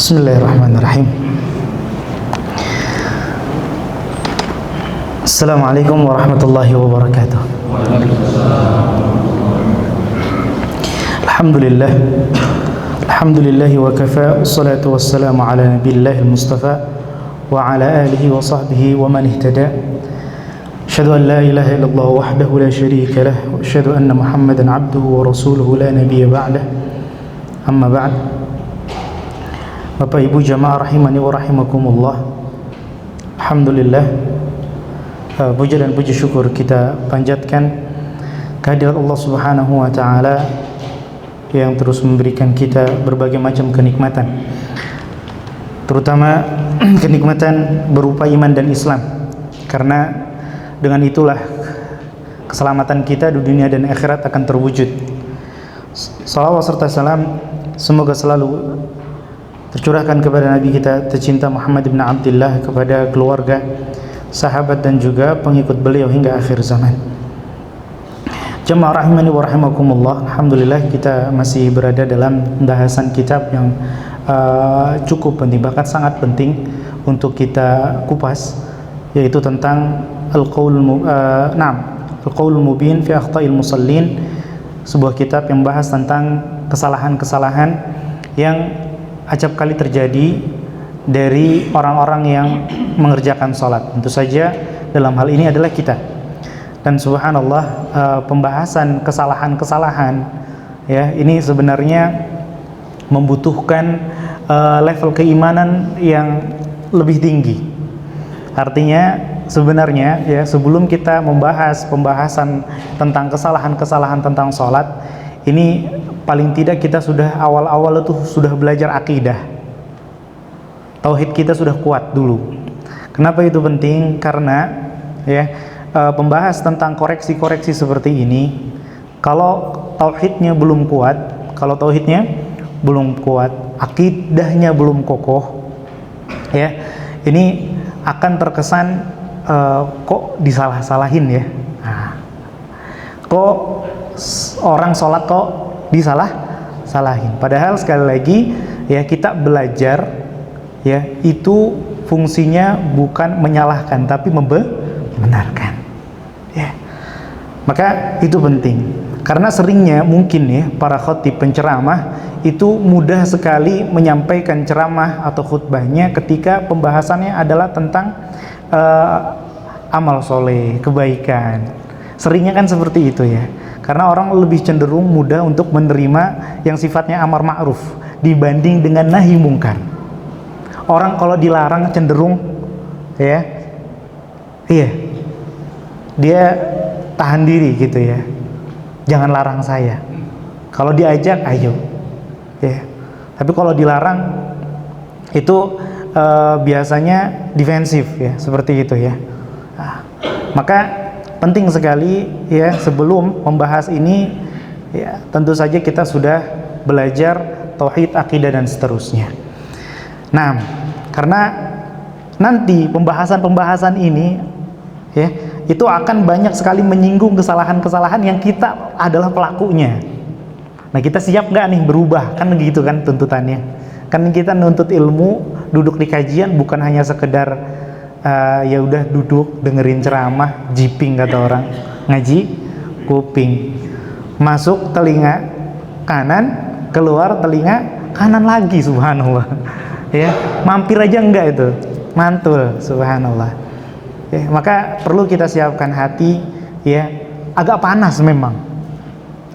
Bismillahirrahmanirrahim. Assalamualaikum warahmatullahi wabarakatuh. Alhamdulillah. Alhamdulillahi wa kafa. Wassalatu wassalamu ala nabiyillahil mustafa wa ala alihi wa sahbihi wa man ihtada. Asyhadu an la ilaha illallah wahdahu la syarika lah wa asyhadu anna Muhammadan abduhu wa rasuluhu la nabiyya ba'dah. Amma ba'd. Bapak Ibu jamaah rahimani wa rahimakumullah. Alhamdulillah, puja dan puji syukur kita panjatkan kehadirat Allah Subhanahu wa taala yang terus memberikan kita berbagai macam kenikmatan, terutama kenikmatan berupa iman dan Islam, karena dengan itulah keselamatan kita di dunia dan akhirat akan terwujud. Salawat serta salam semoga selalu tercurahkan kepada Nabi kita tercinta Muhammad bin Abdullah, kepada keluarga, sahabat dan juga pengikut beliau hingga akhir zaman. Jamaah rahimani wa rahimakumullah, alhamdulillah kita masih berada dalam pembahasan kitab yang cukup penting, bahkan sangat penting untuk kita kupas, yaitu tentang Al-Qaulul Mubin fi Akhta'il Musallin, sebuah kitab yang membahas tentang kesalahan-kesalahan yang acap kali terjadi dari orang-orang yang mengerjakan sholat. Tentu saja dalam hal ini adalah kita. Dan subhanallah, pembahasan kesalahan-kesalahan ya, ini sebenarnya membutuhkan level keimanan yang lebih tinggi. Artinya sebenarnya ya, sebelum kita membahas pembahasan tentang kesalahan-kesalahan tentang sholat, ini paling tidak kita sudah awal-awal itu sudah belajar akidah. Tauhid kita sudah kuat dulu. Kenapa itu penting? Karena ya, pembahas tentang koreksi-koreksi seperti ini, kalau tauhidnya belum kuat, akidahnya belum kokoh, ya, ini akan terkesan kok disalah-salahin ya. Nah, kok orang sholat kok disalah-salahin. Padahal sekali lagi ya, kita belajar ya, itu fungsinya bukan menyalahkan tapi membenarkan. Ya. Maka itu penting. Karena seringnya mungkin ya, para khatib penceramah itu mudah sekali menyampaikan ceramah atau khutbahnya ketika pembahasannya adalah tentang amal soleh, kebaikan. Seringnya kan seperti itu ya. Karena orang lebih cenderung mudah untuk menerima yang sifatnya amar ma'ruf dibanding dengan nahi mungkar. Orang kalau dilarang cenderung ya, dia tahan diri gitu ya. Jangan larang saya. Kalau diajak, ayo. Ya. Tapi kalau dilarang itu biasanya defensif ya, seperti itu ya. Nah, maka penting sekali ya, sebelum membahas ini ya, tentu saja kita sudah belajar tauhid, akidah dan seterusnya. Nah, karena nanti pembahasan ini ya, itu akan banyak sekali menyinggung kesalahan-kesalahan yang kita adalah pelakunya. Nah, kita siap nggak nih berubah? Kan gitu kan tuntutannya. Kan kita nuntut ilmu, duduk di kajian bukan hanya sekedar ya udah duduk dengerin ceramah, jiping kata orang, ngaji kuping, masuk telinga kanan, keluar telinga kanan lagi, subhanallah ya, mampir aja enggak itu, mantul, subhanallah ya. Maka perlu kita siapkan hati ya, agak panas memang,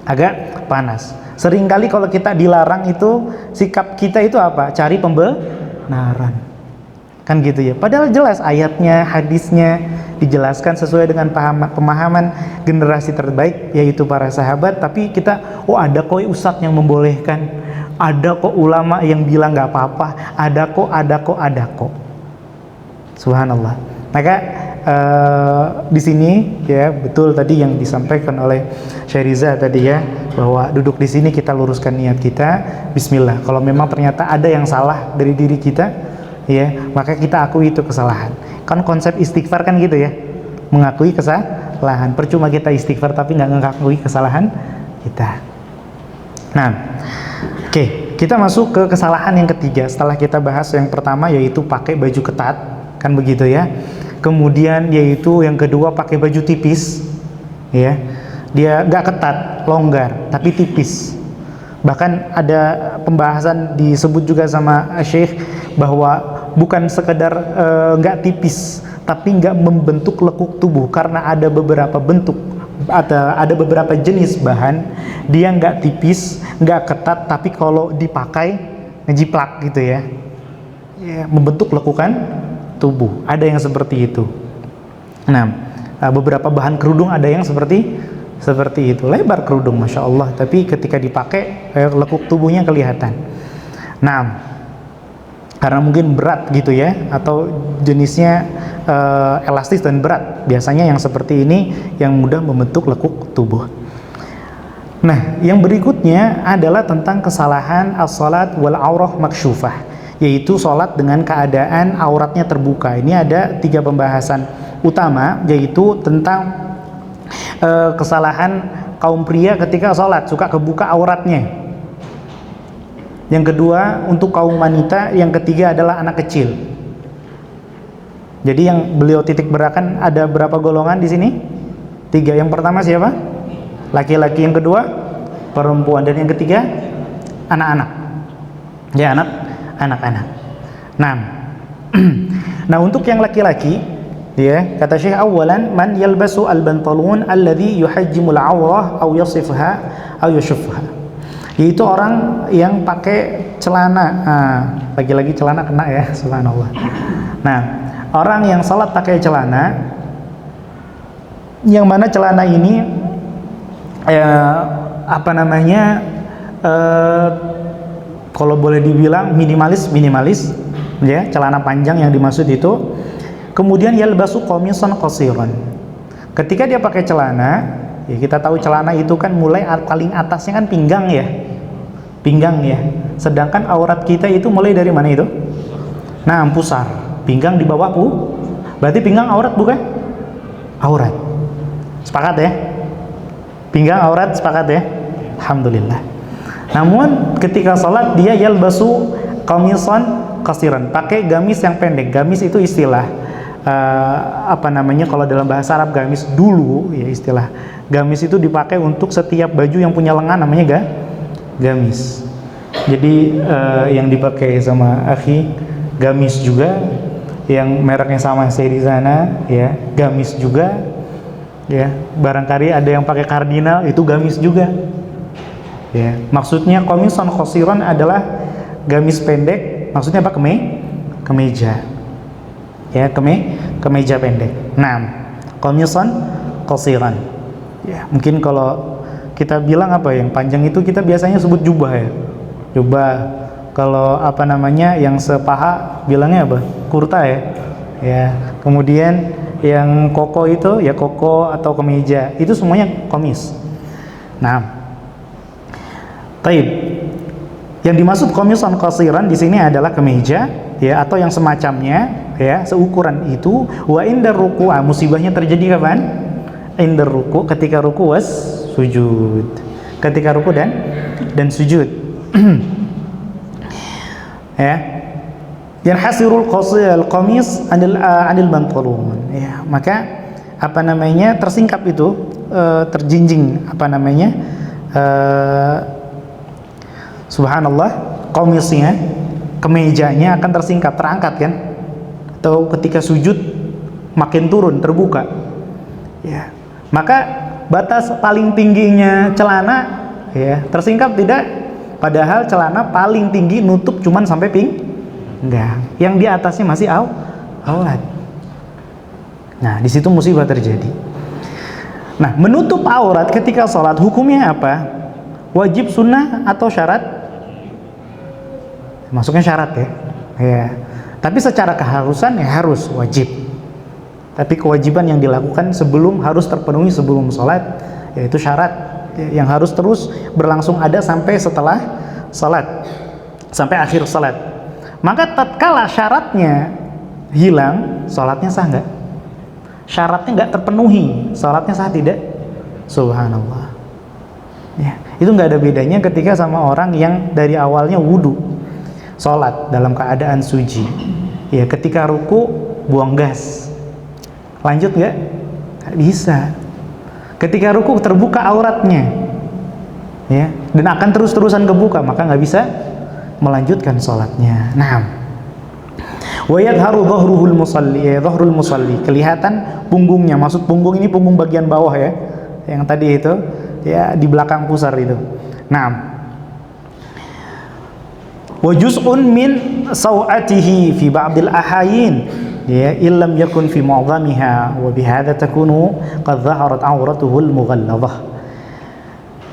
agak panas. Seringkali kalau kita dilarang itu, sikap kita itu apa? Cari pembenaran. Kan gitu ya. Padahal jelas ayatnya, hadisnya dijelaskan sesuai dengan pemahaman generasi terbaik, yaitu para sahabat. Tapi kita, ada kok ustadz yang membolehkan, ada kok ulama yang bilang nggak apa-apa, ada kok. Subhanallah. Maka di sini ya, betul tadi yang disampaikan oleh Syariza tadi ya, bahwa duduk di sini kita luruskan niat kita, bismillah. Kalau memang ternyata ada yang salah dari diri kita ya, maka kita akui itu kesalahan. Kan konsep istighfar kan gitu ya, mengakui kesalahan. Percuma kita istighfar tapi nggak mengakui kesalahan kita. Nah, oke. kita masuk ke kesalahan yang ketiga. Setelah kita bahas yang pertama yaitu pakai baju ketat, kan begitu ya. Kemudian yaitu yang kedua pakai baju tipis, ya. Dia nggak ketat, longgar, tapi tipis. Bahkan ada pembahasan disebut juga sama Syekh bahwa bukan sekedar nggak tipis, tapi nggak membentuk lekuk tubuh, karena ada beberapa bentuk, ada beberapa jenis bahan dia nggak tipis, nggak ketat, tapi kalau dipakai ngejiplak gitu ya, membentuk lekukan tubuh. Ada yang seperti itu. Nah, beberapa bahan kerudung ada yang seperti itu, lebar kerudung, masya Allah, tapi ketika dipakai lekuk tubuhnya kelihatan. Nah, karena mungkin berat gitu ya, atau jenisnya elastis dan berat, biasanya yang seperti ini yang mudah membentuk lekuk tubuh. Nah, yang berikutnya adalah tentang kesalahan as-salat wal aurah maksyufah, yaitu salat dengan keadaan auratnya terbuka. Ini ada 3 pembahasan utama, yaitu tentang kesalahan kaum pria ketika salat, suka kebuka auratnya. Yang kedua untuk kaum wanita, yang ketiga adalah anak kecil. Jadi yang beliau titik beratkan ada berapa golongan di sini? 3. Yang pertama siapa? Laki-laki. Yang kedua perempuan, dan yang ketiga anak-anak. Ya, anak-anak. Nah, untuk yang laki-laki, ya, kata Syekh, awalan man yalbasu al-bantalun alladhi yuhajjimul awrah aw yasifha aw yushufha, yaitu orang yang pakai celana. Lagi-lagi celana kena ya, subhanallah. Nah, orang yang salat pakai celana, yang mana celana ini kalau boleh dibilang minimalis ya, celana panjang yang dimaksud itu. Kemudian yalbasu qamisan qasiran. Ketika dia pakai celana, ya kita tahu celana itu kan mulai paling atasnya kan pinggang ya. Sedangkan aurat kita itu mulai dari mana itu? Nah, pusar. Pinggang di bawah berarti pinggang aurat bukan? Aurat. Sepakat ya? Pinggang aurat, sepakat ya? Alhamdulillah. Namun ketika salat dia yalbasu qamisan qasiran, pakai gamis yang pendek. Gamis itu istilah kalau dalam bahasa Arab gamis dulu ya, istilah gamis itu dipakai untuk setiap baju yang punya lengan, namanya gamis. Jadi yang dipakai sama akhi gamis juga, yang mereknya sama saya di sana ya, gamis juga ya. Barangkali ada yang pakai kardinal, itu gamis juga ya. Maksudnya qamisan qasiran adalah gamis pendek, maksudnya apa? Kemeja ya, kemeja pendek. Nah, qamisan qasiran ya, mungkin kalau kita bilang apa yang panjang itu kita biasanya sebut jubah ya. Jubah. Kalau yang sepaha bilangnya apa? Kurta ya. Ya. Kemudian yang koko itu ya koko atau kemeja, itu semuanya qamis. Nah, taib. Yang dimaksud qamisan qasiran di sini adalah kemeja ya, atau yang semacamnya ya, seukuran itu. Wa indar ruku', musibahnya terjadi kapan? Indar ruku', ketika ruku' was sujud. Ketika ruku' dan sujud. Ya. Yanhasirul qamis anil bantalun. Ya, maka tersingkap itu, terjinjing subhanallah, qamisnya, kemejanya akan tersingkap, terangkat kan? Atau ketika sujud makin turun, terbuka. Ya. Maka batas paling tingginya celana ya, tersingkap tidak? Padahal celana paling tinggi nutup cuman sampai enggak. Yang di atasnya masih aurat. Nah, di situ musibah terjadi. Nah, menutup aurat ketika sholat hukumnya apa? Wajib, sunnah, atau syarat? Masuknya syarat ya. Ya. Tapi secara keharusan ya harus, wajib. Tapi kewajiban yang dilakukan harus terpenuhi sebelum sholat, yaitu syarat yang harus terus berlangsung ada sampai setelah sholat, sampai akhir sholat. Maka tatkala syaratnya hilang, sholatnya sah nggak? Syaratnya nggak terpenuhi, sholatnya sah tidak? Subhanallah. Ya, itu nggak ada bedanya ketika sama orang yang dari awalnya wudu, sholat dalam keadaan suci. Ya, ketika ruku buang gas, lanjut nggak? Nggak bisa. Ketika ruku terbuka auratnya, ya, dan akan terus-terusan kebuka, maka nggak bisa melanjutkan sholatnya. Nah, wa yadharu dhahruhul musalli, dhahrul musalli, kelihatan punggungnya. Maksud punggung ini punggung bagian bawah ya, yang tadi itu ya di belakang pusar itu. Nah, wa juz'un min sawatihi fi ba'dil ahayin, ya, illam yakun fi mu'dhamiha wa bihadza takunu qad dhaharat auratuhu al-mughalladhah.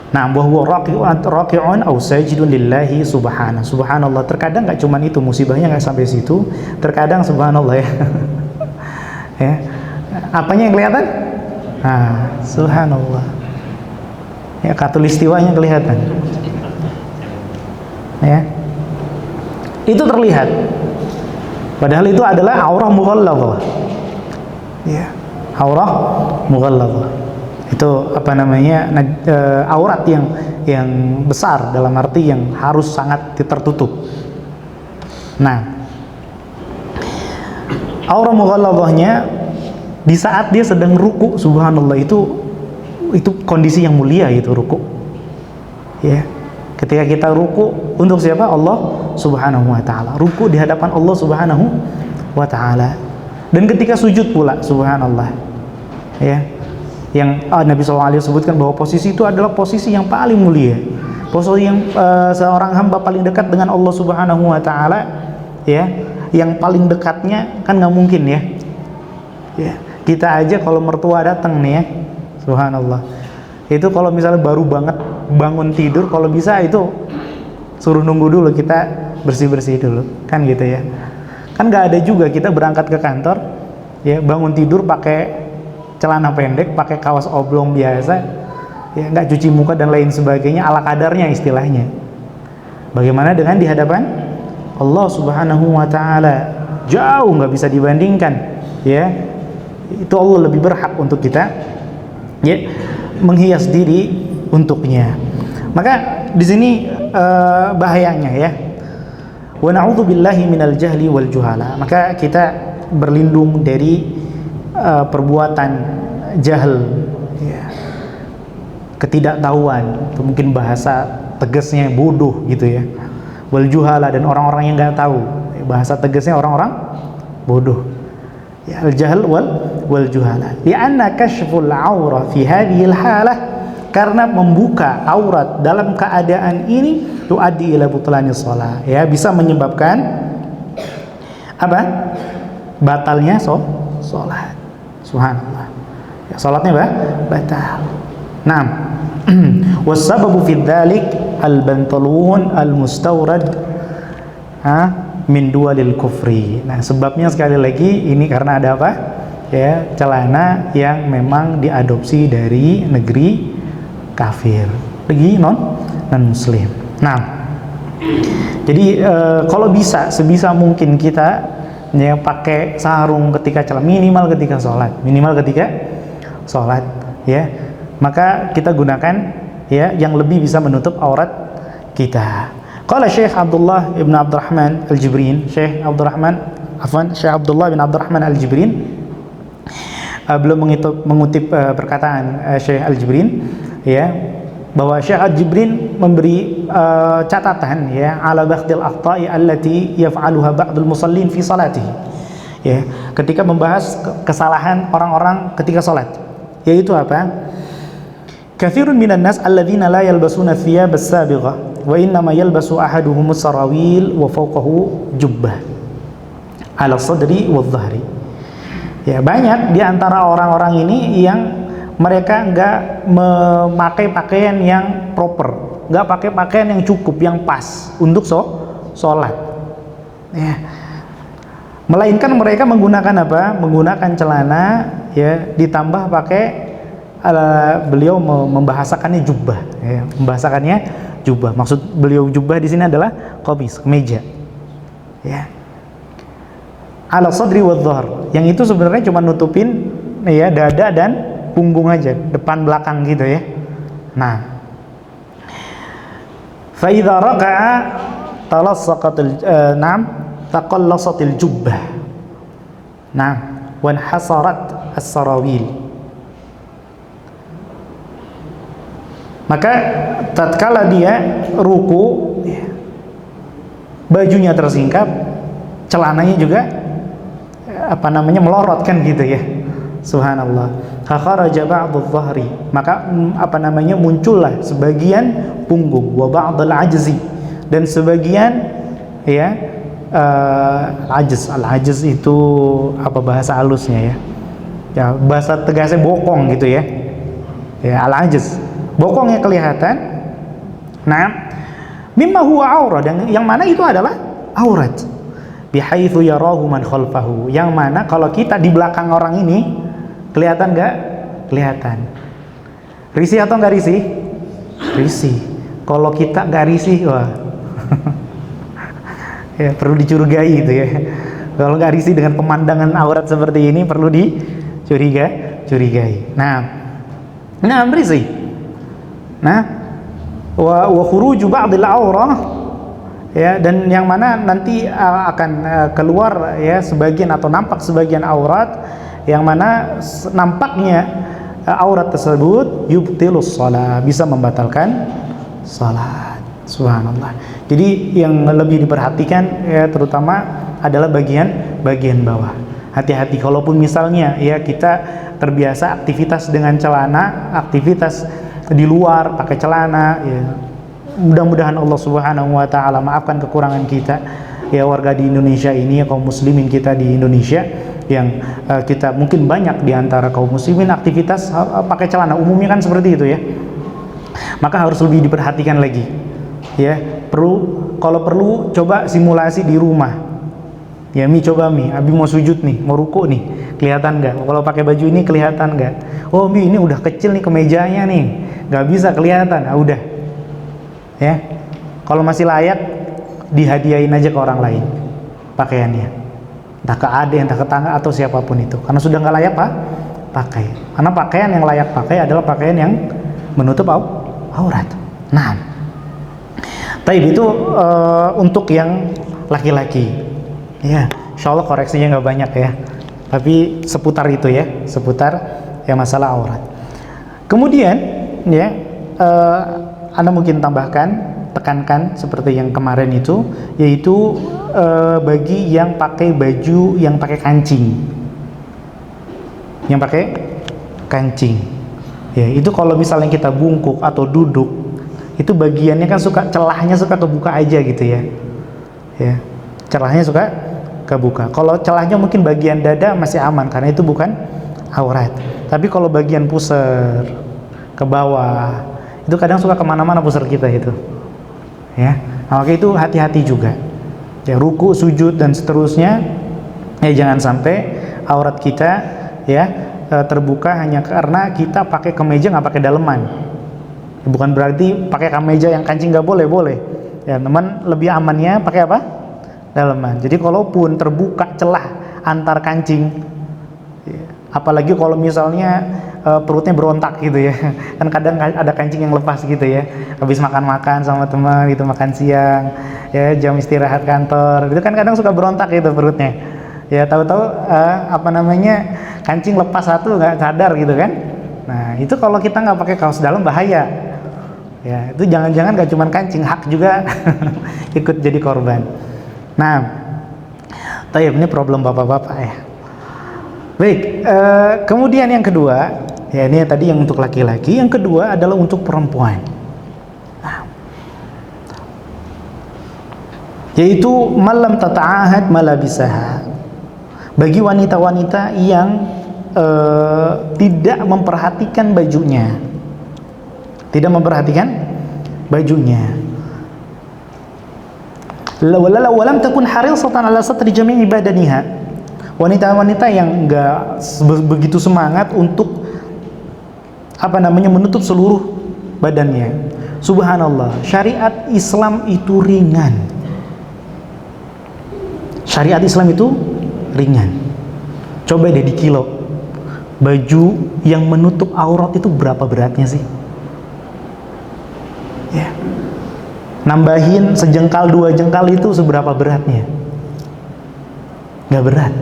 Nah, bahwa raqi'un aw sajidun lillahi subhanallah. Terkadang nggak cuman itu, musibahnya nggak sampai situ. Terkadang subhanallah ya. Ya. Apanya yang kelihatan? Nah, subhanallah. Ya, katulistiwanya kelihatan. Ya. Itu terlihat. Padahal itu adalah aurah mughalladhah. Ya, aurah mughalladhah. Itu apa namanya? Aurat yang besar, dalam arti yang harus sangat tertutup. Nah, aurah mughalladhahnya di saat dia sedang ruku, subhanallah, itu kondisi yang mulia, itu ruku. Ya. Ketika kita ruku untuk siapa? Allah Subhanahu wa taala. Ruku di hadapan Allah Subhanahu wa taala. Dan ketika sujud pula, subhanallah. Ya. Yang Nabi SAW sebutkan bahwa posisi itu adalah posisi yang paling mulia. Posisi yang seorang hamba paling dekat dengan Allah Subhanahu wa taala, ya. Yang paling dekatnya kan nggak mungkin ya. Ya. Kita aja kalau mertua datang nih ya, subhanallah. Itu kalau misalnya baru banget bangun tidur, kalau bisa itu suruh nunggu dulu, kita bersih-bersih dulu, kan gitu ya. Kan nggak ada juga kita berangkat ke kantor, ya, bangun tidur pakai celana pendek, pakai kaos oblong biasa, ya, nggak cuci muka dan lain sebagainya, ala kadarnya istilahnya. Bagaimana dengan di hadapan Allah Subhanahu wa taala? Jauh nggak bisa dibandingkan, ya. Itu Allah lebih berhak untuk kita, ya, menghias diri untuknya. Maka di sini bahayanya ya. Wa na'udzubillahi minal jahli wal juhala. Maka kita berlindung dari perbuatan jahil, ya, ketidaktahuan, atau mungkin bahasa tegasnya bodoh gitu ya. Wal juhala, dan orang-orang yang nggak tahu. Bahasa tegasnya orang-orang bodoh. Ya, al-jahl wal juhala. Li'anna kashful aurah fi hadhil halah, karena membuka aurat dalam keadaan ini tuaddi ila butlani shalah, ya, bisa menyebabkan apa? Batalnya salat. Subhanallah. Ya, salatnya batal. Naam. Wasababu fi dzalik al-bantalun al-mustawrad min dualil kufri. Nah, sebabnya sekali lagi ini karena ada apa? Ya, celana yang memang diadopsi dari negeri kafir, negeri non muslim. Nah, jadi kalau bisa, sebisa mungkin kita, ya, pakai sarung ketika minimal ketika sholat, ya, maka kita gunakan, ya, yang lebih bisa menutup aurat kita. Qala Syekh Abdullah bin Abdurrahman Al-Jibrin, Syekh Abdullah bin Abdurrahman Al-Jibrin, belum mengutip perkataan Syekh Al-Jibrin, ya, bahwa Syekh Al-Jibrin memberi catatan, ya, ala ba'dil akhta'i allati yaf'aluha ba'dul musallin fi salatihi, ya, ketika membahas kesalahan orang-orang ketika salat, yaitu apa? Katsirun minan nas alladzina la yalbasuna thiyab as-sabighah wa innama yalbasu ahaduhum sarawil wa fawqahu jubbah ala sadri wa dhahri. Ya, banyak di antara orang-orang ini yang mereka enggak memakai pakaian yang proper, enggak pakai pakaian yang cukup, yang pas untuk sholat, ya. Melainkan mereka menggunakan apa? Menggunakan celana, ya, ditambah pakai beliau membahasakannya jubah, ya, membahasakannya jubah. Maksud beliau jubah di sini adalah qamis, kemeja, ya. Ala sadri wa dhahr, yang itu sebenarnya cuma nutupin, ya, dada dan punggung aja, depan belakang gitu ya. Nah, Fa idza raka'a talassaqatil taqallasatil jubbah. Nah, wan hasarat as-sarawil. Maka tatkala dia ruku, bajunya tersingkap, celananya juga melorot kan gitu ya. Subhanallah. Kharaja ba'dhu dhahri, maka muncullah sebagian punggung, wa ba'dhal ajzi, dan sebagian ya al-ajz itu apa bahasa halusnya ya? Ya bahasa tegasnya bokong gitu ya. Ya al-ajz, bokongnya kelihatan. Nah, mimma huwa aurah, dan yang mana itu adalah aurat. Bihaitsu yarahu man khalfahu, yang mana kalau kita di belakang orang ini kelihatan nggak? Kelihatan. Risih atau nggak risih? Risih. Kalau kita nggak risih, wah, ya perlu dicurigai gitu ya. Kalau nggak risih dengan pemandangan aurat seperti ini, perlu dicurigai. Nah, risih. Nah, wa khuruju ba'dil aurah, ya, dan yang mana nanti akan keluar ya sebagian atau nampak sebagian aurat, yang mana nampaknya aurat tersebut yubtilus shalah, bisa membatalkan salat. Subhanallah. Jadi yang lebih diperhatikan ya terutama adalah bagian bawah. Hati-hati kalaupun misalnya ya kita terbiasa aktivitas dengan celana, aktivitas di luar pakai celana, ya mudah-mudahan Allah Subhanahu wa taala maafkan kekurangan kita ya warga di Indonesia ini, ya kaum muslimin kita di Indonesia, yang kita mungkin banyak di antara kaum muslimin aktivitas pakai celana, umumnya kan seperti itu ya. Maka harus lebih diperhatikan lagi. Ya, kalau perlu coba simulasi di rumah. Ya, coba Abi mau sujud nih, mau ruku nih, kelihatan nggak? Kalau pakai baju ini kelihatan nggak? Oh ini udah kecil nih kemejanya nih, nggak bisa kelihatan. Udah. Ya, kalau masih layak dihadiahin aja ke orang lain pakaiannya, entah ke adik, entah ke tetangga atau siapapun itu. Karena sudah nggak layak pakai. Karena pakaian yang layak pakai adalah pakaian yang menutup aurat. Nah, tapi itu untuk yang laki-laki. Ya, insya Allah koreksinya nggak banyak ya. Tapi seputar itu ya, seputar ya masalah aurat. Kemudian ya, Anda mungkin tekankan seperti yang kemarin itu, yaitu bagi yang pakai baju yang pakai kancing. Yang pakai kancing. Ya, itu kalau misalnya kita bungkuk atau duduk, itu bagiannya kan celahnya suka kebuka aja gitu ya. Ya, celahnya suka kebuka. Kalau celahnya mungkin bagian dada masih aman karena itu bukan aurat. Tapi kalau bagian pusar ke bawah, itu kadang suka kemana-mana pusar kita itu. Ya, nah, maka itu hati-hati juga. Ya, ruku, sujud dan seterusnya, ya jangan sampai aurat kita ya terbuka hanya karena kita pakai kemeja nggak pakai daleman. Bukan berarti pakai kemeja yang kancing nggak boleh. Ya, teman, lebih amannya pakai apa? Daleman. Jadi kalaupun terbuka celah antar kancing, ya, apalagi kalau misalnya perutnya berontak gitu ya, kan kadang ada kancing yang lepas gitu ya, habis makan sama teman gitu, makan siang, ya jam istirahat kantor, itu kan kadang suka berontak gitu perutnya. Ya tahu-tahu kancing lepas satu nggak sadar gitu kan. Nah itu kalau kita nggak pakai kaos dalam bahaya. Ya itu jangan-jangan nggak cuma kancing, hak juga ikut jadi korban. Nah, ini problem bapak-bapak ya. Baik, kemudian yang kedua, ya ini tadi yang untuk laki-laki, yang kedua adalah untuk perempuan. Nah, yaitu malam tata'ahad malabisaha. Bagi wanita-wanita yang tidak memperhatikan bajunya, walam takun harisatan ala satri jami' badaniha. Wanita-wanita yang enggak begitu semangat untuk menutup seluruh badannya. Subhanallah, syariat Islam itu ringan. Syariat Islam itu ringan. Coba deh di kilo. Baju yang menutup aurat itu berapa beratnya sih? Ya. Nambahin sejengkal 2 jengkal itu seberapa beratnya? Nggak berat.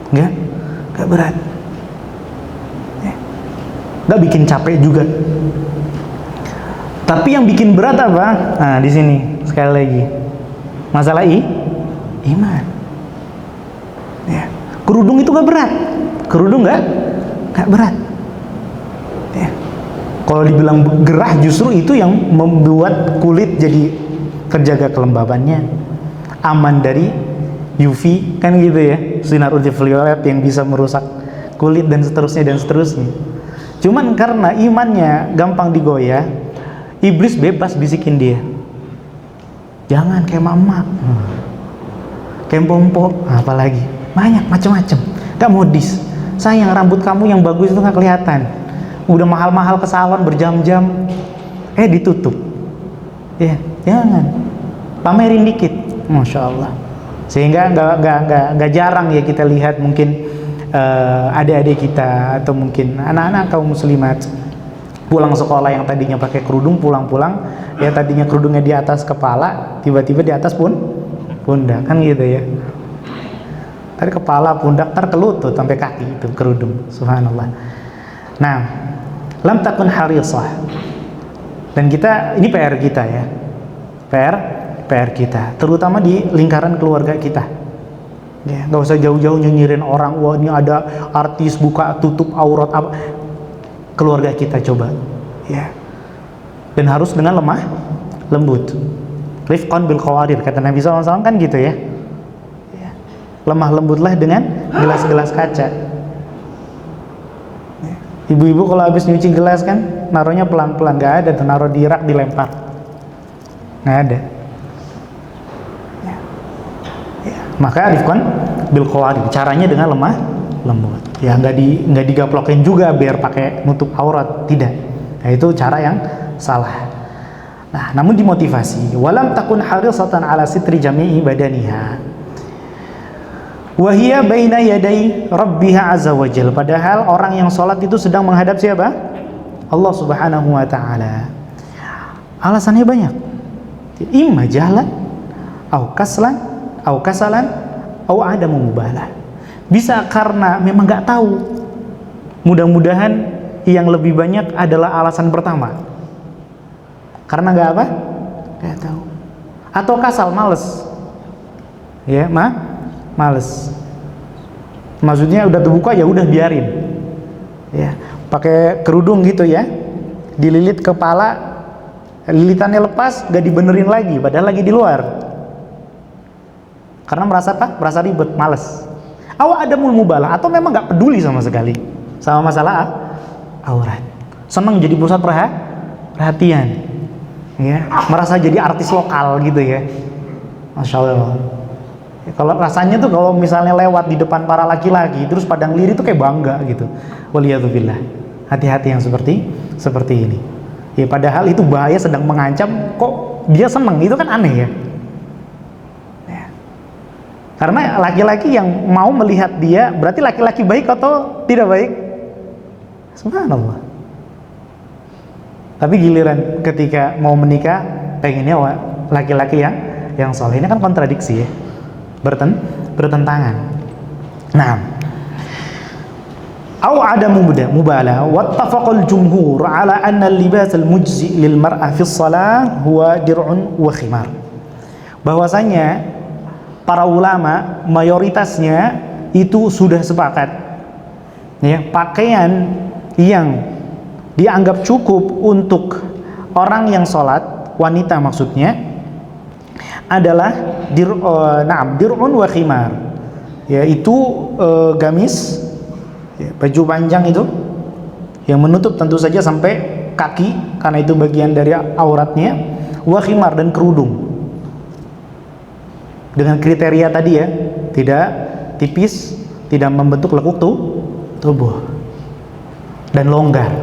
Nggak berat. Nggak bikin capek juga. Tapi yang bikin berat apa? Nah, di sini sekali lagi masalah iman. Ya. Kerudung itu nggak berat. Kerudung nggak berat. Ya. Kalau dibilang gerah, justru itu yang membuat kulit jadi terjaga kelembabannya, aman dari UV, kan gitu ya, sinar ultraviolet yang bisa merusak kulit dan seterusnya. Cuman karena imannya gampang digoyah, iblis bebas bisikin dia, jangan kayak mama, kayak pompo, apalagi banyak macam-macam, gak modis. Sayang, rambut kamu yang bagus itu gak kelihatan, udah mahal-mahal ke salon berjam-jam, ditutup. Ya, jangan, pamerin dikit, masya Allah. Sehingga nggak jarang ya kita lihat mungkin adik-adik kita atau mungkin anak-anak kaum muslimat pulang sekolah yang tadinya pakai kerudung, pulang-pulang ya tadinya kerudungnya di atas kepala, tiba-tiba di atas pundak, kan gitu ya. Tadi kepala, pundak, ntar ke lutut sampai kaki itu kerudung, subhanallah. Nah, lam takun harisah. Dan kita, ini PR kita ya, PR kita, terutama di lingkaran keluarga kita. Ya, nggak usah jauh-jauh nyinyirin orang, wah ini ada artis buka tutup aurat apa. Keluarga kita coba, ya. Dan harus dengan lemah lembut. Rifqan bil qawarir, kata Nabi SAW kan gitu ya. Lemah lembutlah dengan gelas-gelas kaca. Ibu-ibu kalau habis nyuci gelas kan naruhnya pelan-pelan, nggak ada tuh naruh di rak dilempar, nggak ada. Maka rifqan bil qawarir, caranya dengan lemah lembut. Ya nggak digaplokin juga biar pakai nutup aurat, tidak. Nah, itu cara yang salah. Nah, namun dimotivasi, walam takun harisatan ala sitri jami'i badaniha. Wahia baina yaday rabbiha azza wajal. Padahal orang yang sholat itu sedang menghadap siapa? Allah subhanahu wa ta'ala. Alasannya banyak. Imma jahlan au kaslan au kasalan au adamu mubalah. Bisa karena memang gak tahu. Mudah-mudahan yang lebih banyak adalah alasan pertama, karena gak apa? Gak tahu. Atau kasal, males. Ya, males. Maksudnya udah terbuka ya udah biarin. Ya, pakai kerudung gitu ya, dililit kepala, lilitannya lepas, gak dibenerin lagi, padahal lagi di luar. Karena merasa apa? Merasa ribet, males. Ada mubalah, atau memang gak peduli sama sekali sama masalah aurat. Senang jadi pusat perhatian. Ya, merasa jadi artis lokal gitu ya. Masya Allah. Kalau rasanya tuh kalau misalnya lewat di depan para laki-laki terus pada ngelirik tuh kayak bangga gitu. Waliyadzubillah. Hati-hati yang seperti ini. Ya padahal itu bahaya, sedang mengancam, kok dia seneng, itu kan aneh ya. Karena laki-laki yang mau melihat dia berarti laki-laki baik atau tidak baik? Subhanallah. Tapi giliran ketika mau menikah pengennya laki-laki yang soleh. Ini kan kontradiksi ya. Bertentangan. Nah, au adamu mubalah wattafaqal jumhur ala anna al-libas al-mujzi lil mar'ah fi shalah huwa dir'un wa khimar. Bahwasanya para ulama mayoritasnya itu sudah sepakat ya, pakaian yang dianggap cukup untuk orang yang sholat, wanita maksudnya, adalah dir'un wa khimar, yaitu gamis ya, baju panjang itu yang menutup tentu saja sampai kaki karena itu bagian dari auratnya, wa khimar, dan kerudung dengan kriteria tadi ya, tidak tipis, tidak membentuk lekuk tubuh, dan longgar.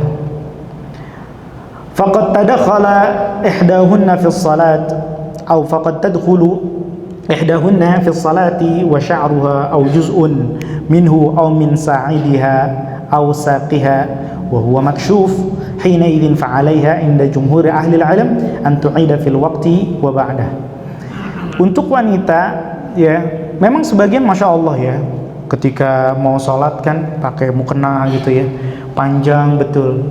Faqad tadakhala ihdahunna fi shalat aw faqad tadkhulu ihdahunna fi shalati wa sya'ruha aw juz'un minhu aw min sa'idiha aw saqiha wa huwa makshuf hina idzin fa 'alaiha inda jumhur ahli al-'ilm an tu'ida fil waqti wa ba'dah. Untuk wanita ya, memang sebagian masya Allah ya, ketika mau sholat kan pakai mukena gitu ya, panjang betul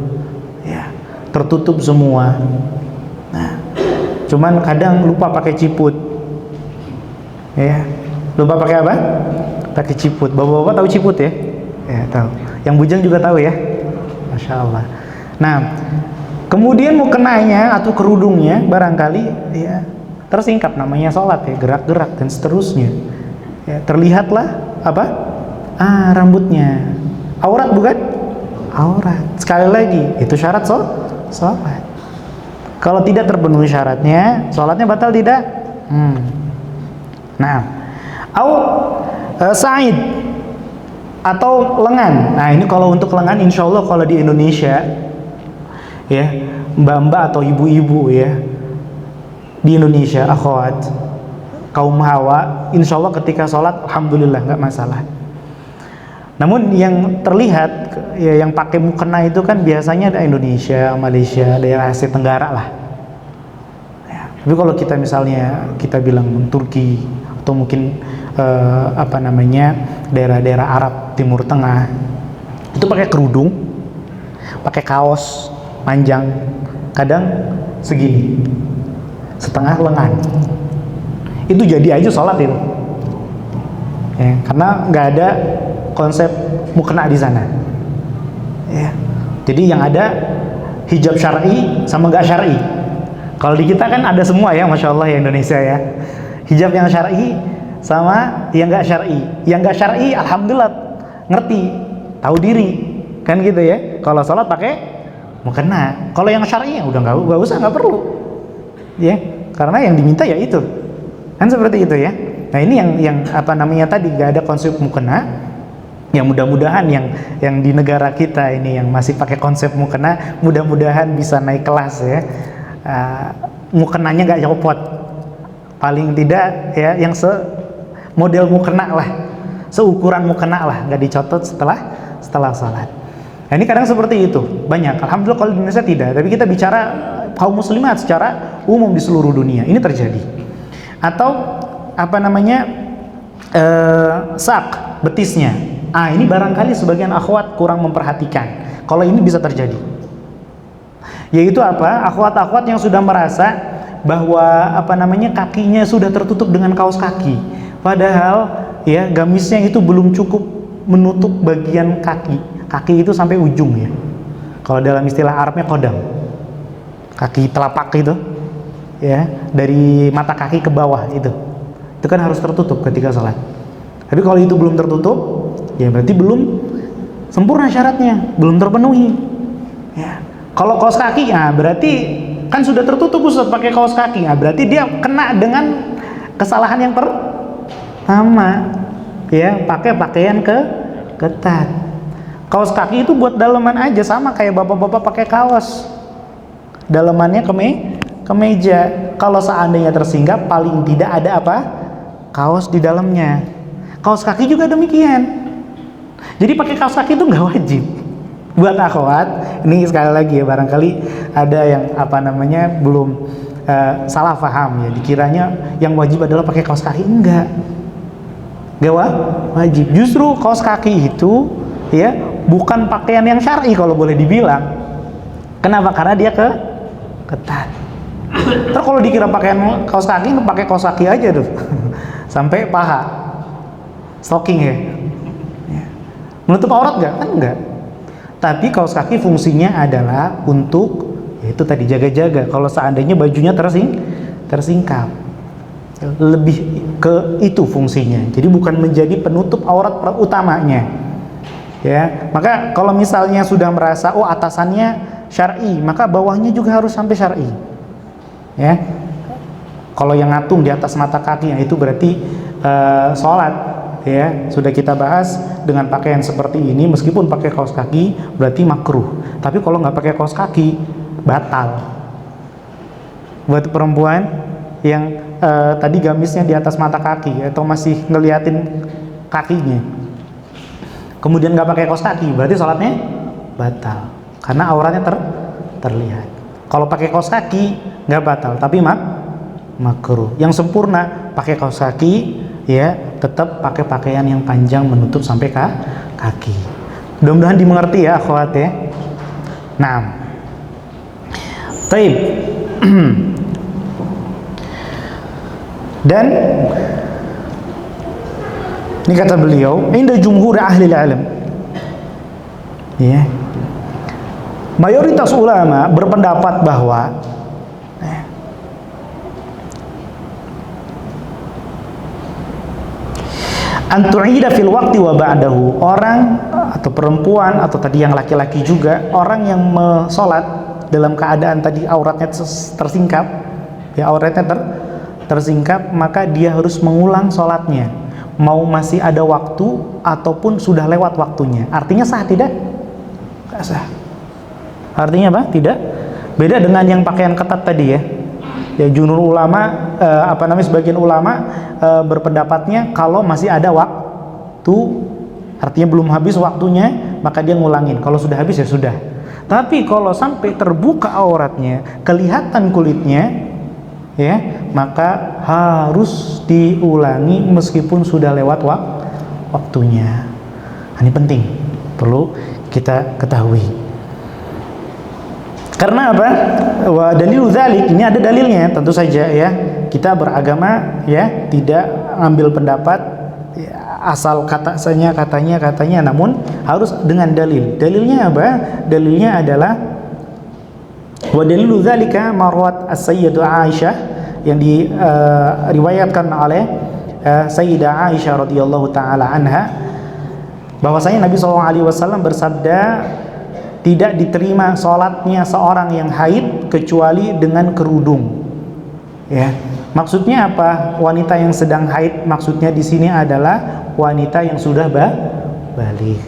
ya, tertutup semua. Nah, cuman kadang lupa pakai ciput ya, lupa pakai apa? Pakai ciput. Bapak-bapak tahu ciput ya? Ya tahu. Yang bujang juga tahu ya? Masya Allah. Nah, kemudian mukenanya atau kerudungnya barangkali ya tersingkap, namanya sholat ya, gerak-gerak dan seterusnya ya, terlihatlah apa? Rambutnya. Aurat bukan? Aurat. Sekali lagi, itu syarat sholat. Kalau tidak terpenuhi syaratnya, sholatnya batal tidak? Nah, sa'id atau lengan. Nah, ini kalau untuk lengan, insya Allah kalau di Indonesia ya, mbak-mbak atau ibu-ibu ya di Indonesia, akhwat kaum hawa, insya Allah ketika sholat alhamdulillah nggak masalah. Namun yang terlihat ya, yang pakai mukena itu kan biasanya ada Indonesia, Malaysia, daerah Asia Tenggara lah ya. Tapi kalau kita misalnya kita bilang Turki atau mungkin daerah-daerah Arab Timur Tengah, itu pakai kerudung, pakai kaos panjang, kadang segini, setengah lengan, itu jadi aja sholat itu ya, karena nggak ada konsep mukena di sana ya. Jadi yang ada hijab syar'i sama nggak syar'i. Kalau di kita kan ada semua ya, masya Allah ya, Indonesia ya, hijab yang syar'i sama yang nggak syar'i. Yang nggak syar'i alhamdulillah ngerti, tahu diri kan gitu ya, kalau sholat pakai mukena. Kalau yang syar'i ya udah nggak usah, nggak perlu ya, karena yang diminta ya itu kan, seperti itu ya. Nah, ini yang tadi nggak ada konsep mukena. Yang mudah-mudahan yang di negara kita ini yang masih pakai konsep mukena, mudah-mudahan bisa naik kelas ya. Mukenanya nggak copot, paling tidak ya, yang model mukena lah, seukuran mukena lah, nggak dicotot setelah salat. Nah, ini kadang seperti itu banyak. Alhamdulillah kalau di Indonesia tidak, tapi kita bicara kaum muslimat secara umum di seluruh dunia ini terjadi. Atau sak betisnya. Ini barangkali sebagian akhwat kurang memperhatikan. Kalau ini bisa terjadi, yaitu apa? Akhwat-akhwat yang sudah merasa bahwa kakinya sudah tertutup dengan kaos kaki, padahal ya gamisnya itu belum cukup menutup bagian kaki. Kaki itu sampai ujung ya. Kalau dalam istilah Arabnya kodam, kaki telapak itu ya, dari mata kaki ke bawah itu kan harus tertutup ketika sholat. Tapi kalau itu belum tertutup, ya berarti belum sempurna syaratnya, belum terpenuhi ya. Kalau kaos kaki, berarti kan sudah tertutup Ustaz pakai kaos kaki, berarti dia kena dengan kesalahan yang pertama ya, pakai pakaian ketat. Kaos kaki itu buat daleman aja, sama kayak bapak-bapak pakai kaos, dalemannya kemeja. Kalau seandainya tersinggap, paling tidak ada kaos di dalamnya. Kaos kaki juga demikian. Jadi pakai kaos kaki itu nggak wajib. Buat akhwat, ini sekali lagi ya, barangkali ada yang belum salah paham ya, dikiranya yang wajib adalah pakai kaos kaki. Enggak wajib. Justru kaos kaki itu ya bukan pakaian yang syar'i kalau boleh dibilang. Kenapa? Karena dia ketat. Terus kalau dikira pakaian kaos kaki, pakai kaos kaki aja tuh sampai paha, stocking ya. Menutup aurat nggak? Kan enggak. Tapi kaos kaki fungsinya adalah untuk yaitu tadi jaga-jaga. Kalau seandainya bajunya tersingkap, lebih ke itu fungsinya. Jadi bukan menjadi penutup aurat utamanya. Ya, maka kalau misalnya sudah merasa atasannya syar'i, maka bawahnya juga harus sampai syar'i. Ya. Kalau yang ngatung di atas mata kakinya itu berarti sholat. Ya, sudah kita bahas dengan pakaian seperti ini, meskipun pakai kaos kaki berarti makruh. Tapi kalau nggak pakai kaos kaki batal. Buat perempuan yang tadi gamisnya di atas mata kaki atau masih ngeliatin kakinya, kemudian nggak pakai kaos kaki, berarti sholatnya batal. karena auratnya terlihat. Kalau pakai kaos kaki nggak batal, tapi makruh. Yang sempurna pakai kaos kaki, ya tetap pakai pakaian yang panjang menutup sampai kaki. Mudah-mudahan dimengerti ya akhwat ya. Nah, taib. Dan ini kata beliau, inda jumhur ahli ilm, ya, mayoritas ulama berpendapat bahwa antu'ida fil waqti wa ba'dahu, orang atau perempuan atau tadi yang laki-laki juga, orang yang sholat dalam keadaan tadi auratnya tersingkap, ya auratnya tersingkap, maka dia harus mengulang sholatnya, mau masih ada waktu ataupun sudah lewat waktunya. Artinya sah tidak? Tidak sah. Artinya apa? Tidak. Beda dengan yang pakaian ketat tadi ya. Ya jumhur ulama, sebagian ulama berpendapatnya kalau masih ada waktu, artinya belum habis waktunya, maka dia ngulangin. Kalau sudah habis ya sudah. Tapi kalau sampai terbuka auratnya, kelihatan kulitnya, ya, maka harus diulangi meskipun sudah lewat waktunya. Ini penting, perlu kita ketahui. Karena apa? Wa dalilu dzalik, ini ada dalilnya tentu saja ya. Kita beragama ya, tidak ambil pendapat ya, asal katanya, namun harus dengan dalil. Dalilnya apa? Dalilnya adalah wa dalilu dzalika marwat as-sayyidah Aisyah, yang diriwayatkan oleh Sayyidah Aisyah radhiyallahu taala anha, bahwasanya Nabi SAW bersabda, tidak diterima sholatnya seorang yang haid kecuali dengan kerudung. Ya, maksudnya apa? Wanita yang sedang haid, maksudnya di sini adalah wanita yang sudah balik.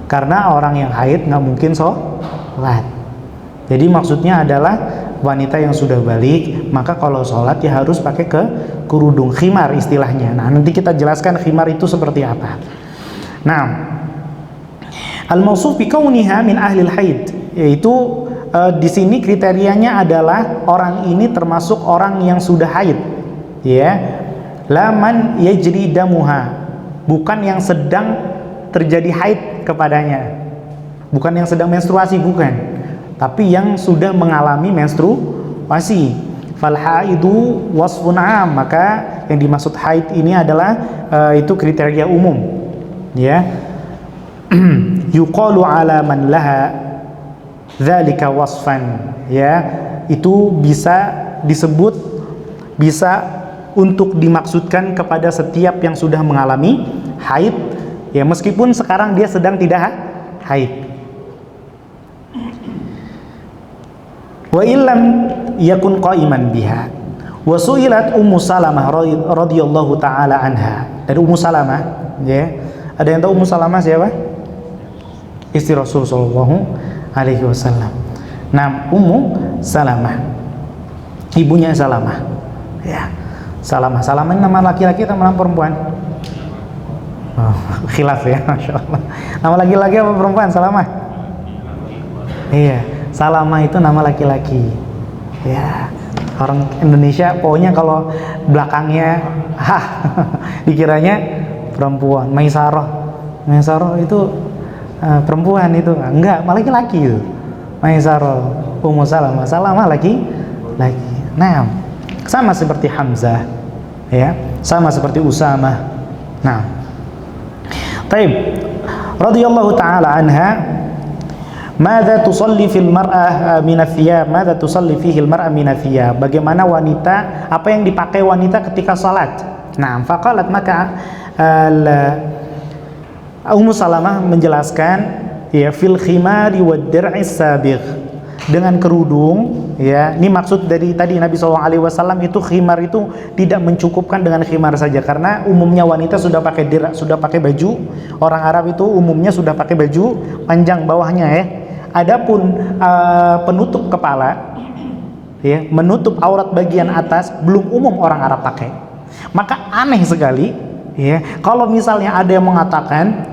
Karena orang yang haid nggak mungkin sholat. Jadi maksudnya adalah wanita yang sudah balik, maka kalau sholat ya harus pakai kerudung, khimar istilahnya. Nah, nanti kita jelaskan khimar itu seperti apa. Nah, al-mausuf bi kauniha min ahlil haid, yaitu di sini kriterianya adalah orang ini termasuk orang yang sudah haid, ya. Laman yajri damuha, bukan yang sedang terjadi haid kepadanya, bukan yang sedang menstruasi, bukan, tapi yang sudah mengalami menstruasi. Fal haidu wasfun am, maka yang dimaksud haid ini adalah itu kriteria umum, ya. Yuqalu ala man laha dzalika wasfan, ya, itu bisa disebut, bisa untuk dimaksudkan kepada setiap yang sudah mengalami haid, ya, meskipun sekarang dia sedang tidak haid. Wa illam yakun qa'iman biha. Wa su'ilat Ummu Salamah radhiyallahu taala anha. Dari Ummu Salamah, ya. Ada yang tahu Ummu Salamah siapa? Istri Rasul sallallahu alaihi wasallam. Nah, Ummu Salamah, ibunya Salamah, ya. Salamah ini nama laki-laki atau nama perempuan? Oh, khilaf ya, masya Allah. Nama laki-laki apa perempuan Salamah? Iya, Salamah itu nama laki-laki. Ya, orang Indonesia pokoknya kalau belakangnya dikiranya perempuan. Maisarah itu perempuan itu, enggak, malah laki-laki itu. Maisarah, Ummu Salamah laki-laki. Nah, sama seperti Hamzah, ya, sama seperti Usamah. Nah, taib, radhiyallahu taala anha, madza tusalli fil mar'ah min athiyab, madza tusalli fihi al mar'ah min athiyab, bagaimana wanita, apa yang dipakai wanita ketika salat. Nah, faqalat, maka Ummu Salamah menjelaskan, ya, fil khimari wad dir'is sabigh, dengan kerudung, ya. Ini maksud dari tadi Nabi SAW itu khimar itu tidak mencukupkan dengan khimar saja, karena umumnya wanita sudah pakai dir', sudah pakai baju. Orang Arab itu umumnya sudah pakai baju panjang bawahnya, ya. Adapun penutup kepala, ya, menutup aurat bagian atas belum umum orang Arab pakai. Maka aneh sekali, ya, kalau misalnya ada yang mengatakan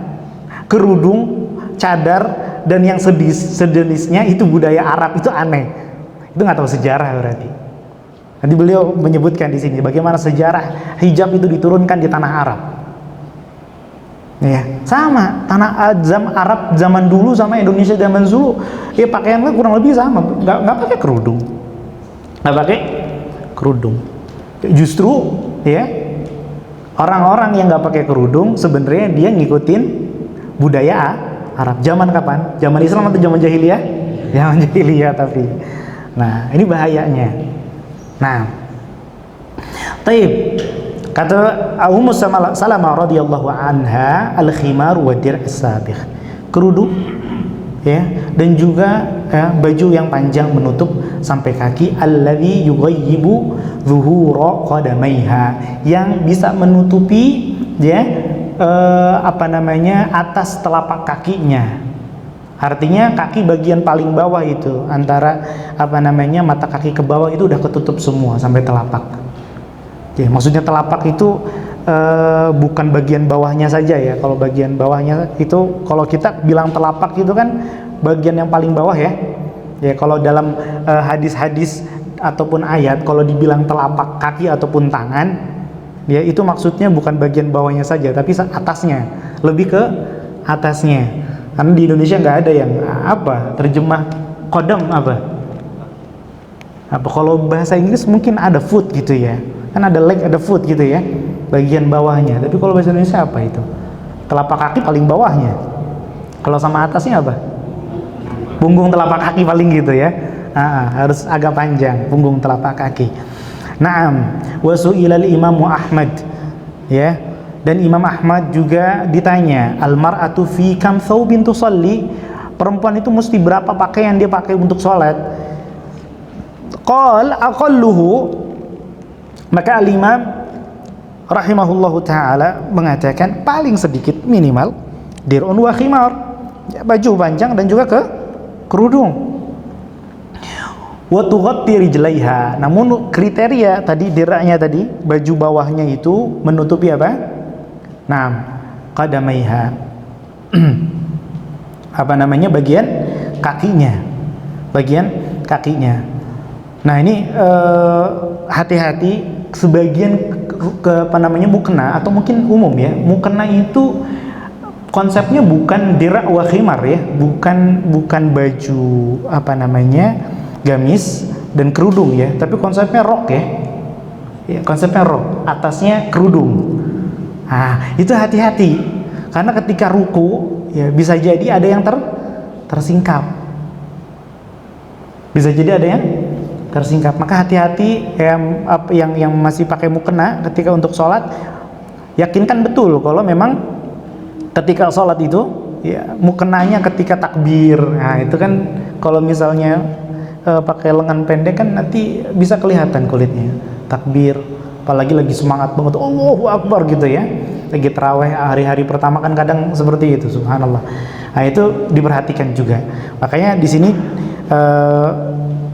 kerudung, cadar dan yang sejenisnya itu budaya Arab, itu aneh. Itu nggak tahu sejarah berarti. Nanti beliau menyebutkan di sini bagaimana sejarah hijab itu diturunkan di tanah Arab. Ya, sama tanah Arab zaman dulu sama Indonesia zaman dulu, ya pakaiannya kurang lebih sama, nggak pakai kerudung, Justru ya orang-orang yang nggak pakai kerudung sebenarnya dia ngikutin budaya Arab. Zaman kapan? Zaman Islam atau zaman jahiliyah? Zaman jahiliyah tapi. Nah, ini bahayanya. Nah, taib. Kata Ummu Salamah radhiyallahu anha, al-khimar wa dir'is sabigh. Kerudung ya, dan juga baju yang panjang menutup sampai kaki, alladzi yughayyibu zuhura qadamaiha, yang bisa menutupi ya atas telapak kakinya. Artinya kaki bagian paling bawah itu antara mata kaki ke bawah itu udah ketutup semua sampai telapak. Ya, maksudnya telapak itu bukan bagian bawahnya saja ya. Kalau bagian bawahnya itu, kalau kita bilang telapak itu kan bagian yang paling bawah ya. Ya, kalau dalam hadis-hadis ataupun ayat, kalau dibilang telapak kaki ataupun tangan, ya itu maksudnya bukan bagian bawahnya saja, tapi atasnya, lebih ke atasnya. Karena di Indonesia nggak ada yang terjemah kodam kalau bahasa Inggris mungkin ada foot gitu ya. Kan ada leg, ada foot gitu ya, bagian bawahnya. Tapi kalau bahasa Indonesia apa itu? Telapak kaki paling bawahnya. Kalau sama atasnya apa? Punggung telapak kaki paling gitu ya. Harus agak panjang punggung telapak kaki. Naam, wa su'ilal Imam Ahmad ya. Dan Imam Ahmad juga ditanya, al-mar'atu fi kam thawbin tusalli? Perempuan itu mesti berapa pakaian dia pakai untuk sholat? Qal aqalluhu, maka al-Imam rahimahullahu ta'ala mengatakan paling sedikit minimal dir'un wa khimar, ya, baju panjang dan juga kerudung. Wa tughatti rijlaiha, namun kriteria tadi diranya tadi, baju bawahnya itu menutupi apa? Nah, qadamaiha bagian kakinya. Nah, ini hati-hati, sebagian mukena atau mungkin umum ya. Mukena itu konsepnya bukan dirak wa khimar ya, bukan baju gamis dan kerudung ya, tapi konsepnya rok ya. Ya, konsepnya rok, atasnya kerudung. Itu hati-hati, karena ketika ruku ya bisa jadi ada yang tersingkap. Bisa jadi ada yang tersingkap. Maka hati-hati yang masih pakai mukena ketika untuk sholat, yakinkan betul kalau memang ketika sholat itu ya mukenanya ketika takbir. Nah, itu kan kalau misalnya pakai lengan pendek kan nanti bisa kelihatan kulitnya. Takbir, apalagi lagi semangat banget, Allahu Akbar gitu ya, lagi taraweh hari-hari pertama kan kadang seperti itu, subhanallah. Nah, itu diperhatikan juga. Makanya di sini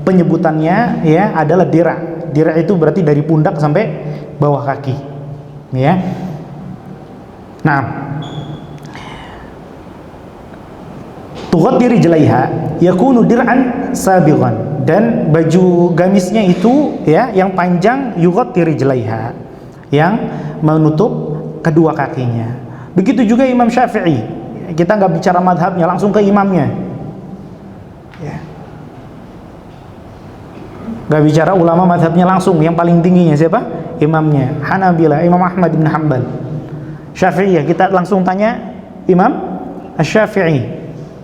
penyebutannya ya adalah dira. Dira itu berarti dari pundak sampai bawah kaki, ya. Nah, tughatti rijlaiha yakunu dir'an sabighan, dan baju gamisnya itu ya yang panjang, yughatti rijlaiha, yang menutup kedua kakinya. Begitu juga Imam Syafi'i. Kita nggak bicara madhabnya, langsung ke imamnya ya. Nggak bicara ulama madhabnya, langsung yang paling tingginya siapa? Imamnya. Hanabilah, Imam Ahmad bin Hanbal. Syafi'i ya, kita langsung tanya Imam Asy-Syafi'i.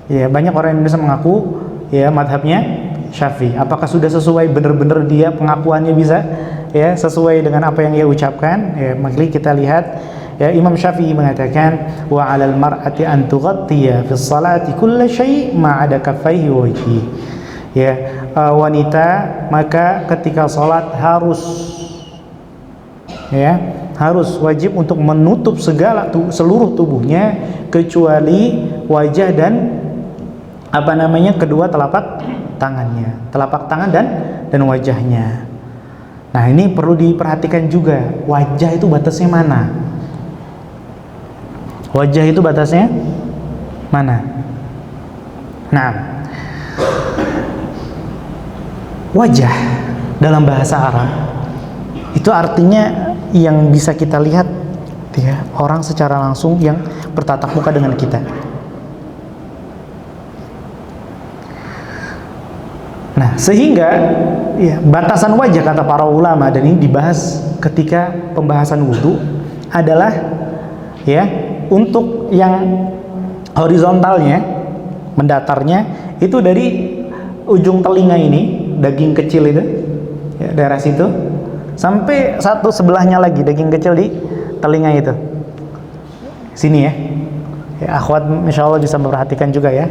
Ya, banyak orang Indonesia mengaku ya madhabnya Syafi'i. Apakah sudah sesuai benar-benar dia pengakuannya bisa ya sesuai dengan apa yang ia ucapkan? Ya, mari kita lihat ya, Imam Syafi'i mengatakan wa 'alal mar'ati an tughattiya fi sholati kull syai' ma 'ada kaffaihi wa wajhi. Ya, wanita maka ketika salat harus wajib untuk menutup seluruh tubuhnya kecuali wajah dan kedua telapak tangan dan wajahnya. Nah, ini perlu diperhatikan juga, wajah itu batasnya mana? Wajah itu batasnya mana? Nah, wajah dalam bahasa Arab itu artinya yang bisa kita lihat ya, orang secara langsung yang bertatap muka dengan kita. Nah, sehingga ya, batasan wajah kata para ulama, dan ini dibahas ketika pembahasan wudu, adalah ya untuk yang horizontalnya, mendatarnya itu dari ujung telinga ini, daging kecil itu ya, daerah situ, sampai satu sebelahnya lagi daging kecil di telinga itu, sini ya. Ya, akhwat insya Allah bisa memperhatikan juga ya,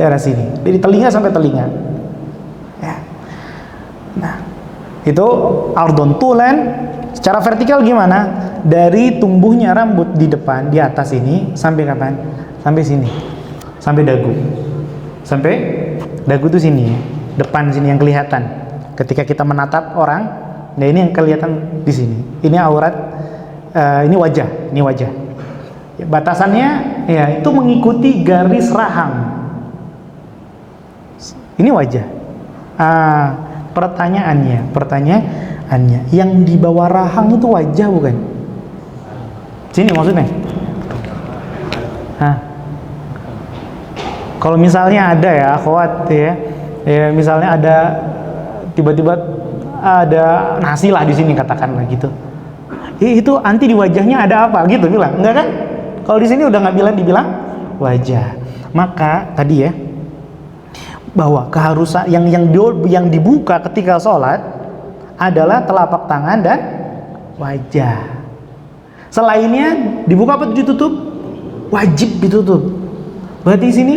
daerah sini, dari telinga sampai telinga ya. Nah, itu ardon tulan. Secara vertikal gimana? Dari tumbuhnya rambut di depan, di atas ini, sampai kapan? Sampai sini, sampai dagu. Sampai dagu tuh sini ya, depan sini yang kelihatan. Ketika kita menatap orang, nah ini yang kelihatan di sini. Ini aurat, ini wajah, ini wajah. Ya, batasannya ya itu mengikuti garis rahang. Ini wajah. Pertanyaannya, yang di bawah rahang itu wajah bukan? Sini maksudnya? Kalau misalnya ada ya, akhwat ya, misalnya ada tiba-tiba ada nasi lah di sini katakanlah gitu. Itu anti di wajahnya ada apa gitu bilang? Enggak kan? Kalau di sini udah nggak dibilang wajah. Maka tadi ya, bahwa keharusan yang dibuka ketika sholat adalah telapak tangan dan wajah. Selainnya dibuka apa ditutup? Wajib ditutup. Berarti sini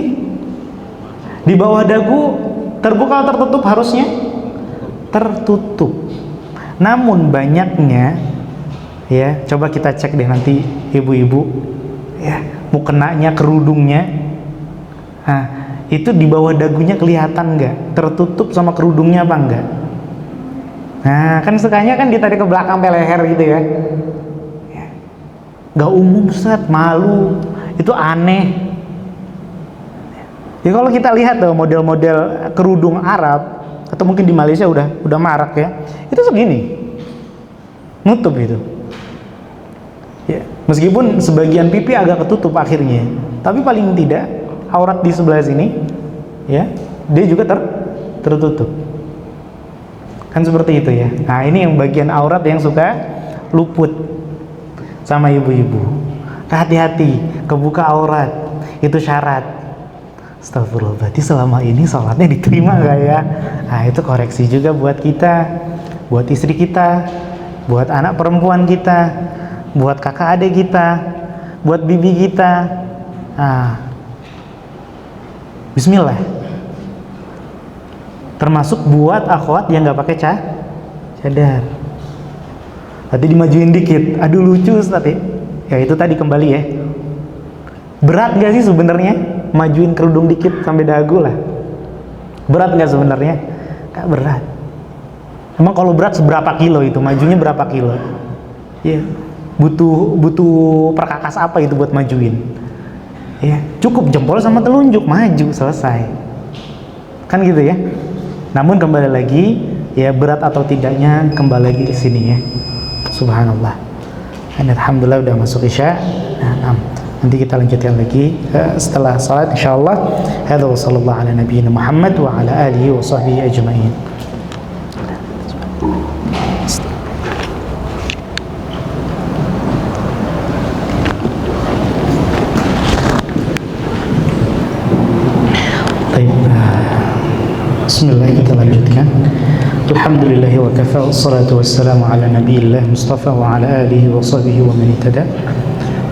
di bawah dagu terbuka atau tertutup? Harusnya tertutup. Namun banyaknya ya, coba kita cek deh nanti ibu-ibu ya, mukenanya, kerudungnya. Itu di bawah dagunya kelihatan nggak? Tertutup sama kerudungnya apa enggak? Nah, kan sukanya kan ditarik ke belakang sampai leher gitu ya. Nggak umum, Ustaz, malu. Itu aneh. Ya kalau kita lihat tuh model-model kerudung Arab, atau mungkin di Malaysia udah marak ya. Itu segini. Nutup itu. Ya, meskipun sebagian pipi agak ketutup akhirnya, tapi paling tidak aurat di sebelah sini ya, dia juga tertutup. Kan seperti itu ya. Nah, ini yang bagian aurat yang suka luput sama ibu-ibu. Hati-hati, kebuka aurat itu syarat. Astagfirullah, berarti selama ini sholatnya diterima gak ya? Nah, itu koreksi juga buat kita, buat istri kita, buat anak perempuan kita, buat kakak adik kita, buat bibi kita. Nah, bismillah. Termasuk buat akhwat yang nggak pakai cadar. Tadi dimajuin dikit, aduh lucu tapi ya itu tadi kembali ya. Berat nggak sih sebenarnya majuin kerudung dikit sampai dagu lah? Berat nggak sebenarnya? Nggak berat. Emang kalau berat seberapa kilo itu? Majunya berapa kilo? Ya, butuh perkakas apa itu buat majuin? Ya, cukup jempol sama telunjuk maju selesai. Kan gitu ya. Namun kembali lagi ya, berat atau tidaknya kembali lagi ke sini ya. Subhanallah. Alhamdulillah udah masuk Isya. Nah, nanti kita lanjutkan lagi setelah salat insyaallah. Hadza wa sallallahu ala nabiyina Muhammad wa ala alihi wa sahbihi ajma'in. Bismillah, kita lanjutkan. Alhamdulillahi wa kafa, wassalatu wassalamu ala nabiyillah Mustafa wa ala alihi wa sahbihi wa man ihtada.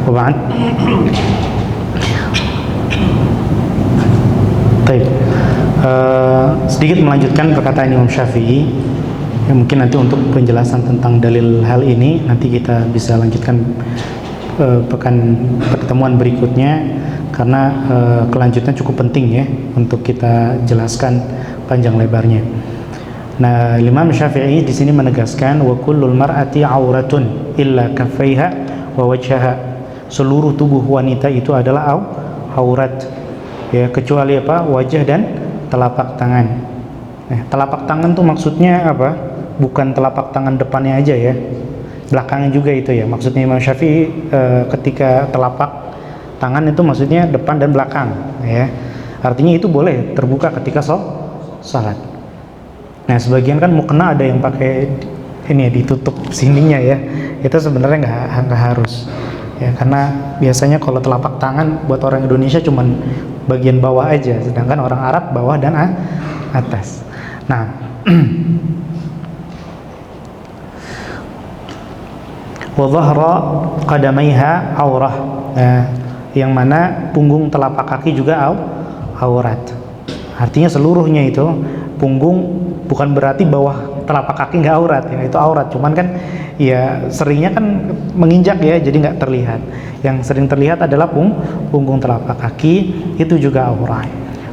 Wa ba'd. Baik. Sedikit melanjutkan perkataan Imam Syafi'i. Ya, mungkin nanti untuk penjelasan tentang dalil hal ini nanti kita bisa lanjutkan pertemuan berikutnya, karena kelanjutan cukup penting ya untuk kita jelaskan panjang lebarnya. Nah, Imam Syafi'i di sini menegaskan wa kullul mar'ati auratun illa kaffaiha wa wajhaha. Seluruh tubuh wanita itu adalah aurat ya, kecuali apa? Wajah dan telapak tangan. Telapak tangan tuh maksudnya apa? Bukan telapak tangan depannya aja ya, belakangnya juga itu ya. Maksudnya Imam Syafi'i ketika telapak tangan itu maksudnya depan dan belakang ya. Artinya itu boleh terbuka ketika sholat. Nah sebagian kan mukena ada yang pakai ini ya, ditutup sininya ya. Itu sebenarnya nggak harus ya, karena biasanya kalau telapak tangan buat orang Indonesia cuman bagian bawah aja, sedangkan orang Arab bawah dan atas. Nah wa dhahra qadamaiha aurah, yang mana punggung telapak kaki juga aurat. Artinya seluruhnya itu, punggung bukan berarti bawah telapak kaki nggak aurat ya, itu aurat, cuman kan ya seringnya kan menginjak ya, jadi nggak terlihat. Yang sering terlihat adalah punggung telapak kaki, itu juga aurat.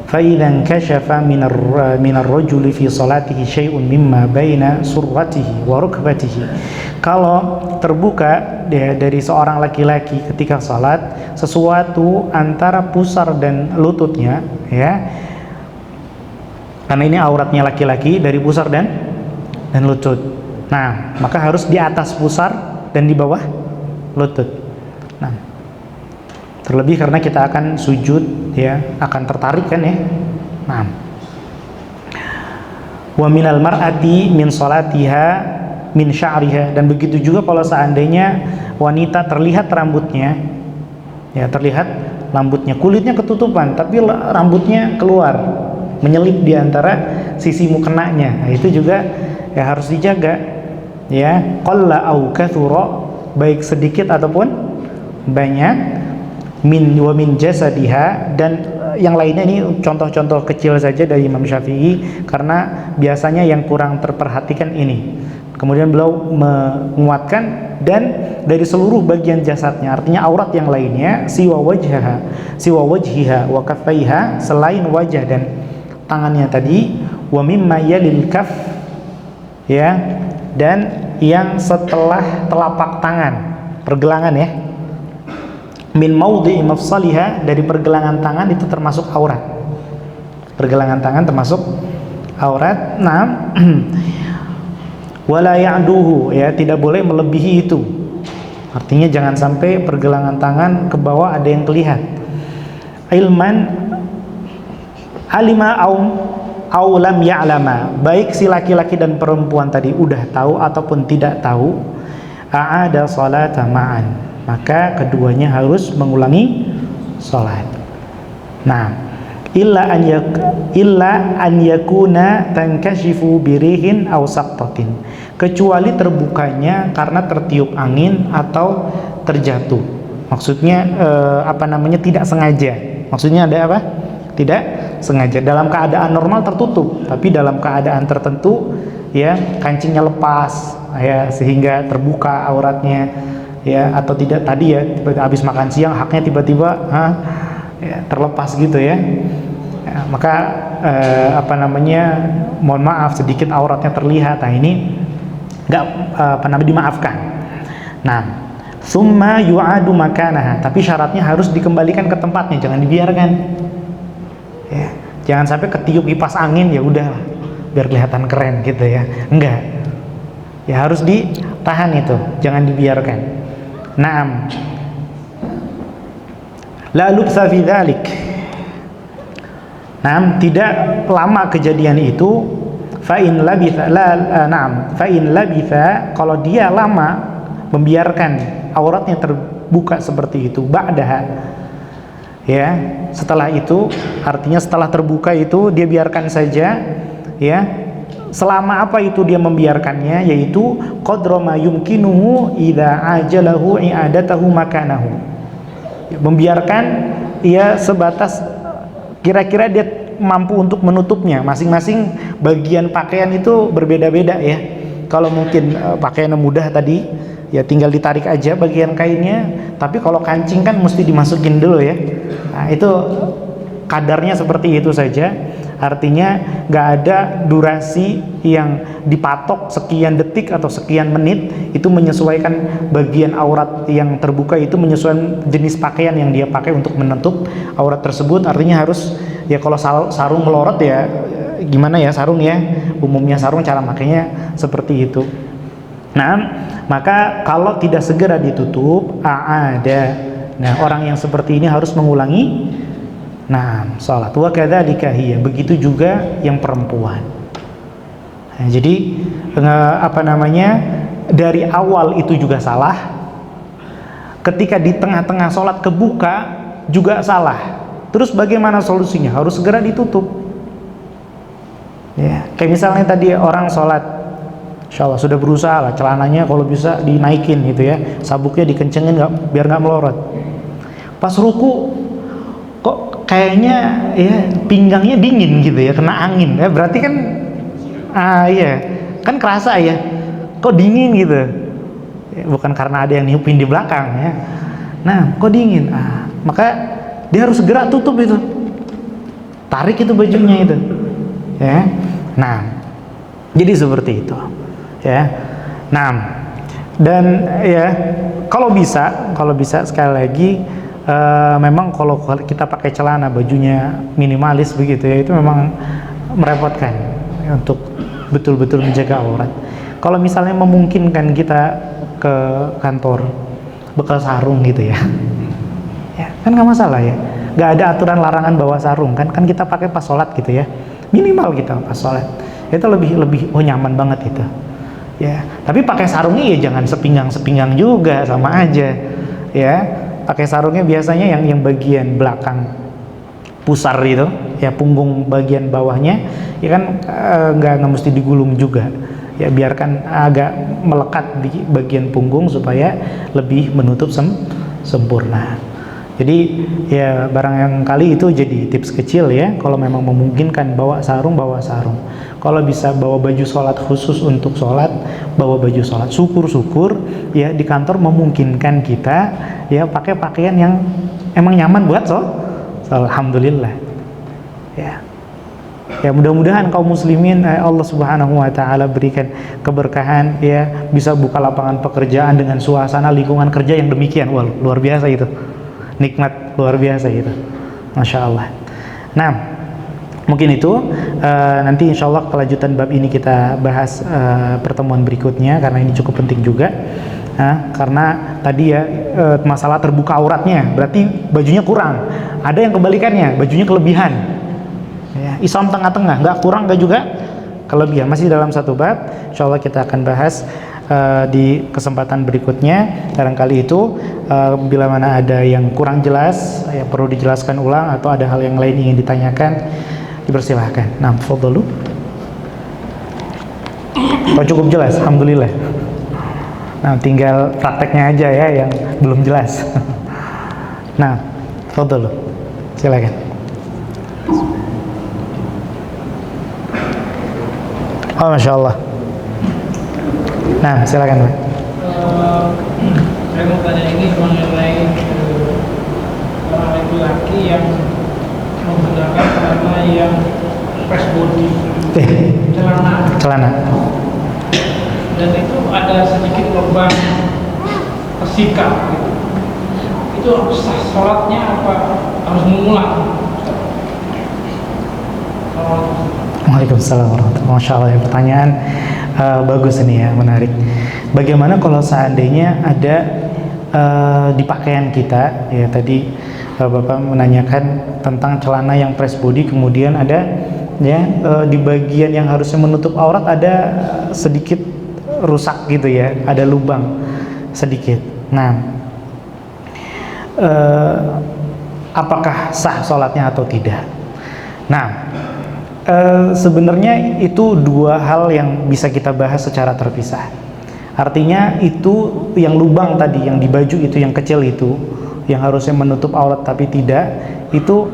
Fa idzan kashafa minar rajuli fi salatihi syai'un mimma baina surratihi wa rukbatihi. Kalau terbuka dari seorang laki-laki ketika salat sesuatu antara pusar dan lututnya ya, karena ini auratnya laki-laki dari pusar dan lutut. Nah, maka harus di atas pusar dan di bawah lutut. Nah, terlebih karena kita akan sujud ya, akan tertarik kan ya. Nah, wa minal mar'ati min salatiha min sya'riha, dan begitu juga kalau seandainya wanita terlihat rambutnya ya, terlihat rambutnya, kulitnya ketutupan tapi rambutnya keluar menyelip di antara sisi mukenanya. Nah, itu juga ya harus dijaga ya, qalla au kathura, baik sedikit ataupun banyak, min wa min jasadiha, dan yang lainnya. Ini contoh-contoh kecil saja dari Imam Syafi'i karena biasanya yang kurang terperhatikan ini. Kemudian beliau menguatkan dan dari seluruh bagian jasadnya, artinya aurat yang lainnya, siwa wajhiha wa kaffaiha, selain wajah dan tangannya tadi, wa mimma yalil kaf ya, dan yang setelah telapak tangan, pergelangan ya, min maudhi'i mafsaliha, dari pergelangan tangan itu termasuk aurat. Pergelangan tangan termasuk aurat. Nah, wala ya'duhu ya, tidak boleh melebihi itu. Artinya jangan sampai pergelangan tangan ke bawah ada yang terlihat. Ilman alima au lam ya'lama, baik si laki-laki dan perempuan tadi udah tahu ataupun tidak tahu, a'ada salata ma'an, maka keduanya harus mengulangi salat. Nah, illa an yakuna tankashifu birihin aw saqtatin, kecuali terbukanya karena tertiup angin atau terjatuh. Maksudnya tidak sengaja. Maksudnya ada apa? Tidak sengaja. Dalam keadaan normal tertutup, tapi dalam keadaan tertentu ya, kancingnya lepas ya, sehingga terbuka auratnya ya, atau tidak tadi ya, habis makan siang haknya tiba-tiba ya, terlepas gitu ya, maka mohon maaf sedikit auratnya terlihat. Nah ini nggak dimaafkan. Nah, summa yu'adu makanaha, tapi syaratnya harus dikembalikan ke tempatnya, jangan dibiarkan ya, jangan sampai ketiup kipas angin ya udah biar kelihatan keren gitu ya, enggak ya, harus ditahan itu, jangan dibiarkan. Naam, la lubsa fi dzalik. Naam, tidak lama kejadian itu. Fa in labitha kalau dia lama membiarkan auratnya terbuka seperti itu, ba'daha ya, setelah itu, artinya setelah terbuka itu dia biarkan saja ya. Selama apa itu dia membiarkannya, yaitu qadra ma yumkinuhu idza ajalahu i'adatahu makanahu, membiarkan ya sebatas kira-kira dia mampu untuk menutupnya. Masing-masing bagian pakaian itu berbeda-beda ya. Kalau mungkin pakaian mudah tadi ya tinggal ditarik aja bagian kainnya, tapi kalau kancing kan mesti dimasukin dulu ya. Nah, itu kadarnya seperti itu saja. Artinya nggak ada durasi yang dipatok sekian detik atau sekian menit, itu menyesuaikan bagian aurat yang terbuka, itu menyesuaikan jenis pakaian yang dia pakai untuk menutup aurat tersebut. Artinya harus, ya kalau sarung melorot ya gimana ya sarung ya, umumnya sarung cara makainya seperti itu. Nah, maka kalau tidak segera ditutup, ada. Nah, orang yang seperti ini harus mengulangi salat. Wa kadzalika hiya, begitu juga yang perempuan. Nah, jadi dari awal itu juga salah. Ketika di tengah-tengah sholat kebuka juga salah. Terus bagaimana solusinya? Harus segera ditutup. Ya, kayak misalnya tadi orang sholat, insya Allah sudah berusaha lah celananya kalau bisa dinaikin gitu ya, sabuknya dikencengin biar nggak melorot. Pas ruku kok kayaknya ya pinggangnya dingin gitu ya, kena angin ya, berarti kan iya kan kerasa ya, kok dingin gitu ya, bukan karena ada yang niupin di belakang ya. Nah, kok dingin, maka dia harus segera tutup itu, tarik itu bajunya itu ya. Nah, jadi seperti itu ya. Nah, dan ya kalau bisa sekali lagi, memang kalau kita pakai celana bajunya minimalis begitu ya, itu memang merepotkan ya, untuk betul-betul menjaga aurat. Kalau misalnya memungkinkan kita ke kantor bekal sarung gitu ya, ya kan nggak masalah ya, nggak ada aturan larangan bawa sarung kan kita pakai pas sholat gitu ya, minimal kita pas sholat itu lebih nyaman banget itu ya. Tapi pakai sarungnya ya jangan sepinggang juga, sama aja ya. Pakai sarungnya biasanya yang bagian belakang pusar itu ya, punggung bagian bawahnya ya kan nggak mesti digulung juga ya, biarkan agak melekat di bagian punggung supaya lebih menutup sempurna. Jadi ya barangkali itu jadi tips kecil ya, kalau memang memungkinkan bawa sarung. Kalau bisa bawa baju sholat khusus untuk sholat, bawa baju sholat. Syukur ya di kantor memungkinkan kita ya pakai pakaian yang emang nyaman buat alhamdulillah ya. Ya mudah-mudahan kaum muslimin Allah Subhanahu wa taala berikan keberkahan ya, bisa buka lapangan pekerjaan dengan suasana lingkungan kerja yang demikian. Wah, luar biasa itu. Nikmat luar biasa gitu, Masya Allah. Nah, mungkin itu nanti insya Allah kelanjutan bab ini kita bahas pertemuan berikutnya, karena ini cukup penting juga. Karena tadi ya masalah terbuka auratnya, berarti bajunya kurang. Ada yang kebalikannya, bajunya kelebihan ya, Islam tengah-tengah, nggak kurang nggak juga kelebihan. Masih dalam satu bab, insya Allah kita akan bahas di kesempatan berikutnya. Barangkali itu bila mana ada yang kurang jelas ya, perlu dijelaskan ulang, atau ada hal yang lain ingin ditanyakan, dipersilahkan. Nah, fadhalu. Oh, cukup jelas, alhamdulillah. Nah, tinggal prakteknya aja ya yang belum jelas. Nah, fadhalu. Silakan. Oh, Masya Allah. Nah, silakan Pak. Saya mau tanya ini mengenai orang laki-laki yang menggunakan celana yang press body, celana, dan itu ada sedikit lubang tersikat gitu. Itu sah sholatnya apa harus mengulang? Waalaikumsalam warahmatullahi wabarakatuh. Masya Allah ya, pertanyaan bagus ini ya, menarik. Bagaimana kalau seandainya ada di pakaian kita ya, tadi Bapak menanyakan tentang celana yang press body, kemudian ada ya di bagian yang harusnya menutup aurat ada sedikit rusak gitu ya, ada lubang sedikit. Nah, apakah sah sholatnya atau tidak? Nah, sebenarnya itu dua hal yang bisa kita bahas secara terpisah. Artinya itu yang lubang tadi, yang di baju itu yang kecil itu, yang harusnya menutup aurat tapi tidak, itu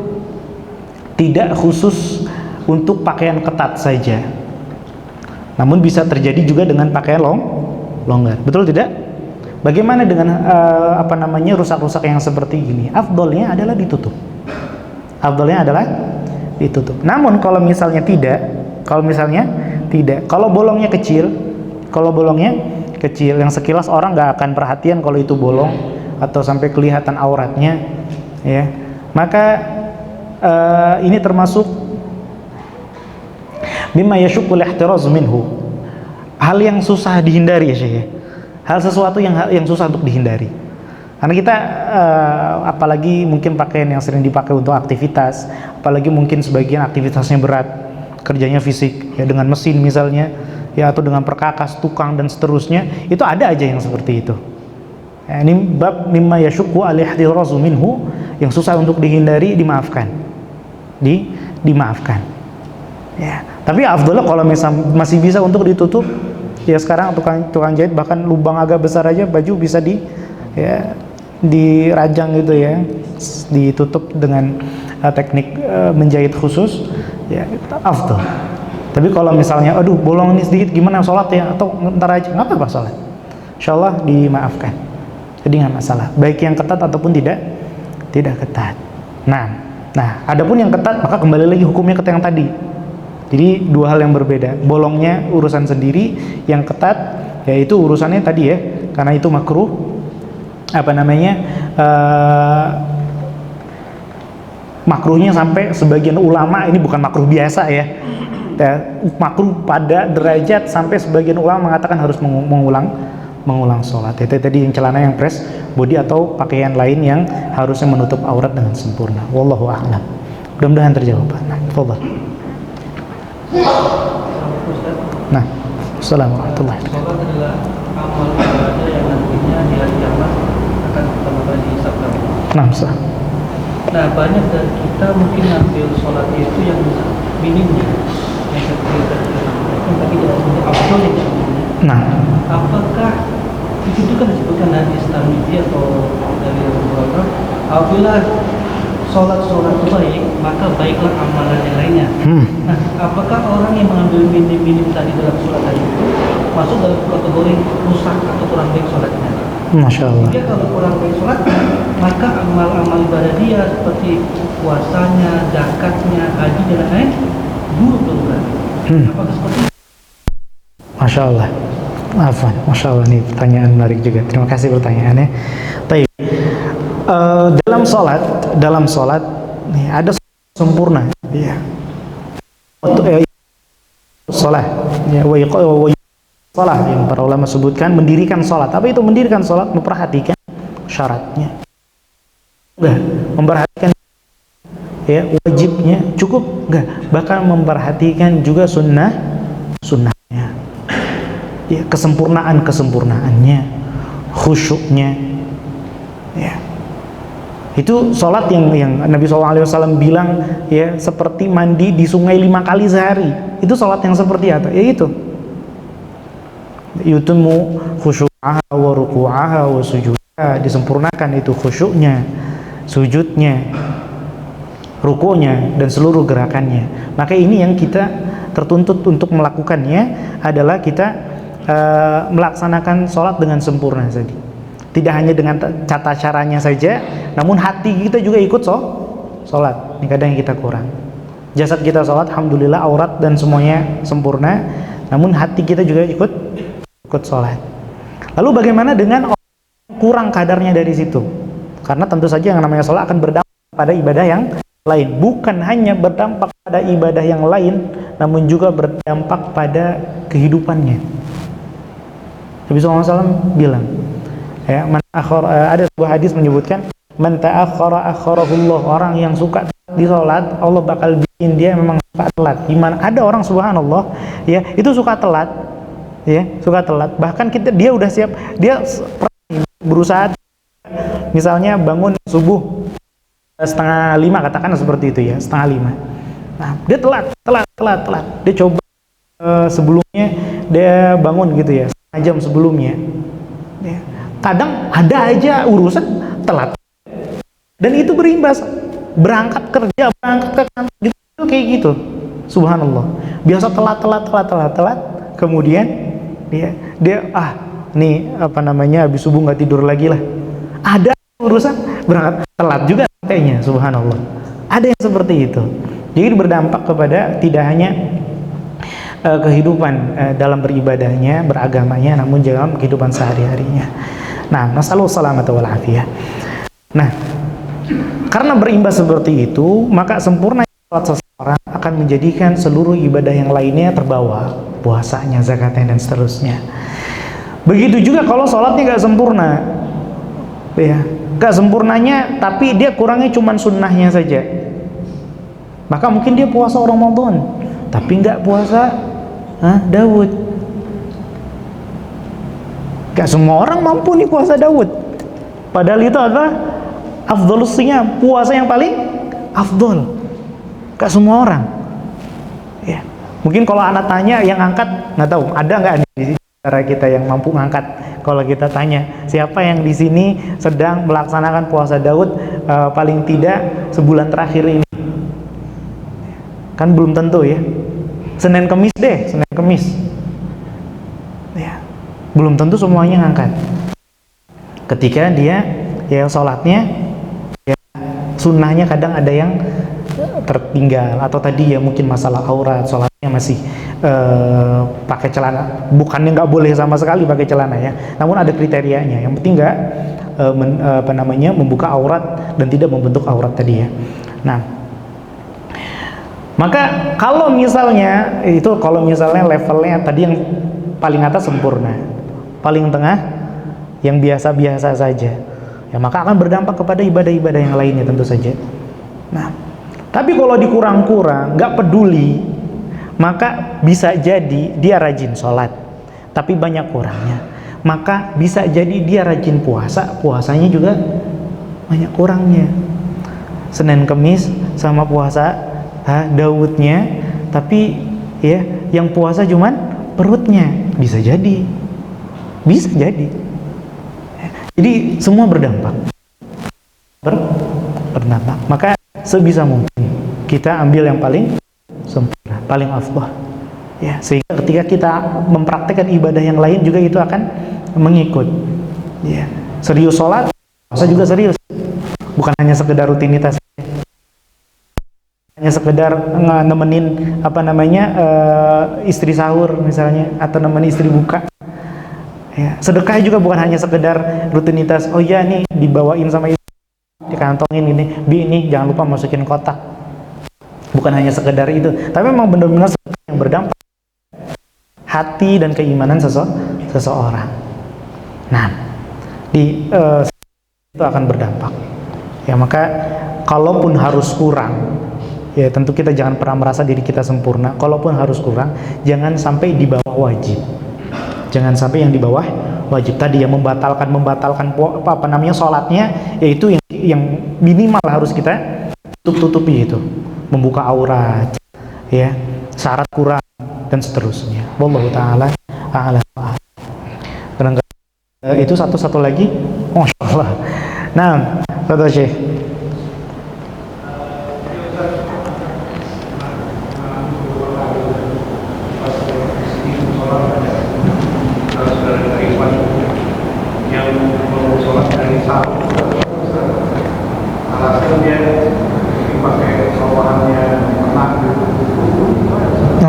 tidak khusus untuk pakaian ketat saja. Namun bisa terjadi juga dengan pakaian longgar. Betul tidak? Bagaimana dengan rusak-rusak yang seperti ini? Afdolnya adalah ditutup. Afdolnya adalah ditutup. Namun kalau misalnya tidak, kalau bolongnya kecil, yang sekilas orang nggak akan perhatian kalau itu bolong atau sampai kelihatan auratnya, ya, maka ini termasuk mimma yashukul ihtiraz minhu, hal yang susah dihindari ya Syekh, ya. Hal sesuatu yang susah untuk dihindari. Karena kita apalagi mungkin pakaian yang sering dipakai untuk aktivitas, apalagi mungkin sebagian aktivitasnya berat, kerjanya fisik ya, dengan mesin misalnya ya, atau dengan perkakas, tukang dan seterusnya, itu ada aja yang seperti itu. Ya, ini bab mimma yashukku al-ihtirazu minhu, yang susah untuk dihindari, dimaafkan. Dimaafkan. Ya, tapi afdhalah kalau masih bisa untuk ditutup, ya sekarang tukang jahit bahkan lubang agak besar aja baju bisa dirajang gitu ya, ditutup dengan teknik menjahit khusus, ya afdal. Tapi kalau misalnya aduh bolong ini sedikit, gimana sholat ya, atau ntar aja, nggak apa-apa sholat, insyaallah dimaafkan, jadi nggak masalah, baik yang ketat ataupun tidak ketat. Nah adapun yang ketat, maka kembali lagi hukumnya ke yang tadi. Jadi dua hal yang berbeda, bolongnya urusan sendiri, yang ketat yaitu urusannya tadi ya, karena itu makruh, makruhnya sampai sebagian ulama, ini bukan makruh biasa ya, makruh pada derajat sampai sebagian ulama mengatakan harus mengulang sholat. Itu tadi yang celana yang press body atau pakaian lain yang harusnya menutup aurat dengan sempurna. Wallahu a'lam. Mudah-mudahan terjawab. Nah, fadhal. Nah, assalamualaikum warahmatullahi wabarakatuh. Sholat adalah amal ibadah yang nantinya di hari kiamat akan pertama kali dihisabkan. Nah, banyak dari kita mungkin ambil sholat itu yang minimnya, yang seperti tadi tapi tidak seperti afdal yang sebenarnya. Nah, apakah itu kan disebutkan hadis Tirmidzi atau dari Abu Hurairah, apabila sholat itu baik, maka baiklah amalan yang lainnya. Nah, apakah orang yang mengambil minim tadi dalam sholat tadi itu masuk dalam kategori rusak atau kurang baik sholatnya? Masya Allah. Jika kalau kurang baik sholatnya, maka amal ibadah dia seperti puasanya, zakatnya, haji dan lain-lain buruk dong berarti. Apakah seperti itu? Masya Allah. Afwan, Masya Allah, ini pertanyaan menarik juga. Terima kasih pertanyaannya. Baik. Dalam sholat nih, ada sempurna. Iya. Sholat. Ya, sholat yang para ulama sebutkan mendirikan sholat. Apa itu mendirikan sholat? Memperhatikan syaratnya. Enggak, memperhatikan ya wajibnya cukup enggak, bahkan memperhatikan juga sunnahnya. Ya, kesempurnaannya, khusyuknya. Ya. Itu sholat yang Nabi SAW bilang ya seperti mandi di sungai 5 kali sehari. Itu sholat yang seperti apa? Ya itu. Yutimmu khusyu'aha wa ruku'aha wa sujudaha, disempurnakan itu khusyuknya, sujudnya, rukunya dan seluruh gerakannya. Maka ini yang kita tertuntut untuk melakukannya adalah kita melaksanakan sholat dengan sempurna tadi. Tidak hanya dengan tata caranya saja, namun hati kita juga ikut sholat. Ini kadang kita kurang. Jasad kita sholat, alhamdulillah, aurat dan semuanya sempurna, namun hati kita juga ikut sholat. Lalu bagaimana dengan orang yang kurang kadarnya dari situ? Karena tentu saja yang namanya sholat akan berdampak pada ibadah yang lain. Bukan hanya berdampak pada ibadah yang lain, namun juga berdampak pada kehidupannya. Nabi SAW bilang, ya, ada sebuah hadis menyebutkan, man ta'akhkhara akharahullah, orang yang suka di sholat, Allah bakal bikin dia memang suka telat. Gimana? Ada orang subhanallah, ya, itu suka telat, ya, suka telat. Bahkan dia udah siap, dia berusaha, misalnya bangun subuh 4:30, katakan seperti itu ya, 4:30. Nah, dia telat. Dia coba sebelumnya dia bangun gitu ya, setengah jam sebelumnya. Ya. Kadang ada aja urusan telat. Dan itu berimbas, berangkat kerja, berangkat ke kantor gitu, kayak gitu. Subhanallah. Biasa telat. Kemudian dia habis subuh nggak tidur lagi lah. Ada urusan berangkat telat juga kayaknya, subhanallah. Ada yang seperti itu. Jadi berdampak kepada tidak hanya kehidupan dalam beribadahnya, beragamanya, namun dalam kehidupan sehari-harinya. Nah, nasallahu salamata wal afiyah. Nah, karena berimbas seperti itu, maka sempurna salat seseorang akan menjadikan seluruh ibadah yang lainnya terbawa, puasanya, zakatnya, dan seterusnya. Begitu juga kalau sholatnya gak sempurna, ya, gak sempurnanya, tapi dia kurangnya cuma sunnahnya saja, maka mungkin dia puasa Ramadan, tapi gak puasa Daud. Gak semua orang mampu nih puasa Daud, padahal itu apa? Afdalusnya, puasa yang paling afdol. Gak semua orang, ya. Mungkin kalau anak tanya, yang angkat nggak tahu ada nggak di antara kita yang mampu ngangkat. Kalau kita tanya siapa yang di sini sedang melaksanakan puasa Daud paling tidak sebulan terakhir ini, kan belum tentu ya. Senin Kemis deh, Senin Kemis, ya, belum tentu semuanya ngangkat. Ketika dia ya sholatnya, ya, sunnahnya kadang ada yang tertinggal, atau tadi ya mungkin masalah aurat, sholatnya masih pakai celana, bukannya nggak boleh sama sekali pakai celana ya, namun ada kriterianya, yang penting nggak membuka aurat dan tidak membentuk aurat tadi ya. Nah, maka kalau misalnya levelnya tadi yang paling atas sempurna, paling tengah yang biasa-biasa saja, ya maka akan berdampak kepada ibadah-ibadah yang lainnya tentu saja. Nah, tapi kalau dikurang-kurang, nggak peduli, maka bisa jadi dia rajin sholat, tapi banyak kurangnya. Maka bisa jadi dia rajin puasa, puasanya juga banyak kurangnya. Senin Kemis sama puasa Daudnya, tapi ya yang puasa cuman perutnya, bisa jadi. Jadi semua berdampak. Berdampak. Maka sebisa mungkin kita ambil yang paling sempurna, paling afdal, ya, sehingga ketika kita mempraktekkan ibadah yang lain juga itu akan mengikut, ya. Serius sholat, puasa juga serius, bukan hanya sekedar rutinitas, hanya sekedar nemenin istri sahur misalnya, atau nemenin istri buka, ya. Sedekah juga bukan hanya sekedar rutinitas, oh ya nih dibawain sama istri, dikantongin ini jangan lupa masukin kotak. Bukan hanya sekedar itu, tapi memang benar-benar yang berdampak hati dan keimanan seseorang. Nah, itu akan berdampak. Ya, maka kalaupun harus kurang, ya tentu kita jangan pernah merasa diri kita sempurna. Kalaupun harus kurang, jangan sampai di bawah wajib. Jangan sampai yang di bawah wajib tadi, yang membatalkan sholatnya, yaitu yang minimal harus kita tutupi, itu membuka aurat, ya, syarat kurang dan seterusnya. Wallahu taala a'lam. Itu satu lagi, masya Allah. Nah, kata Syekh.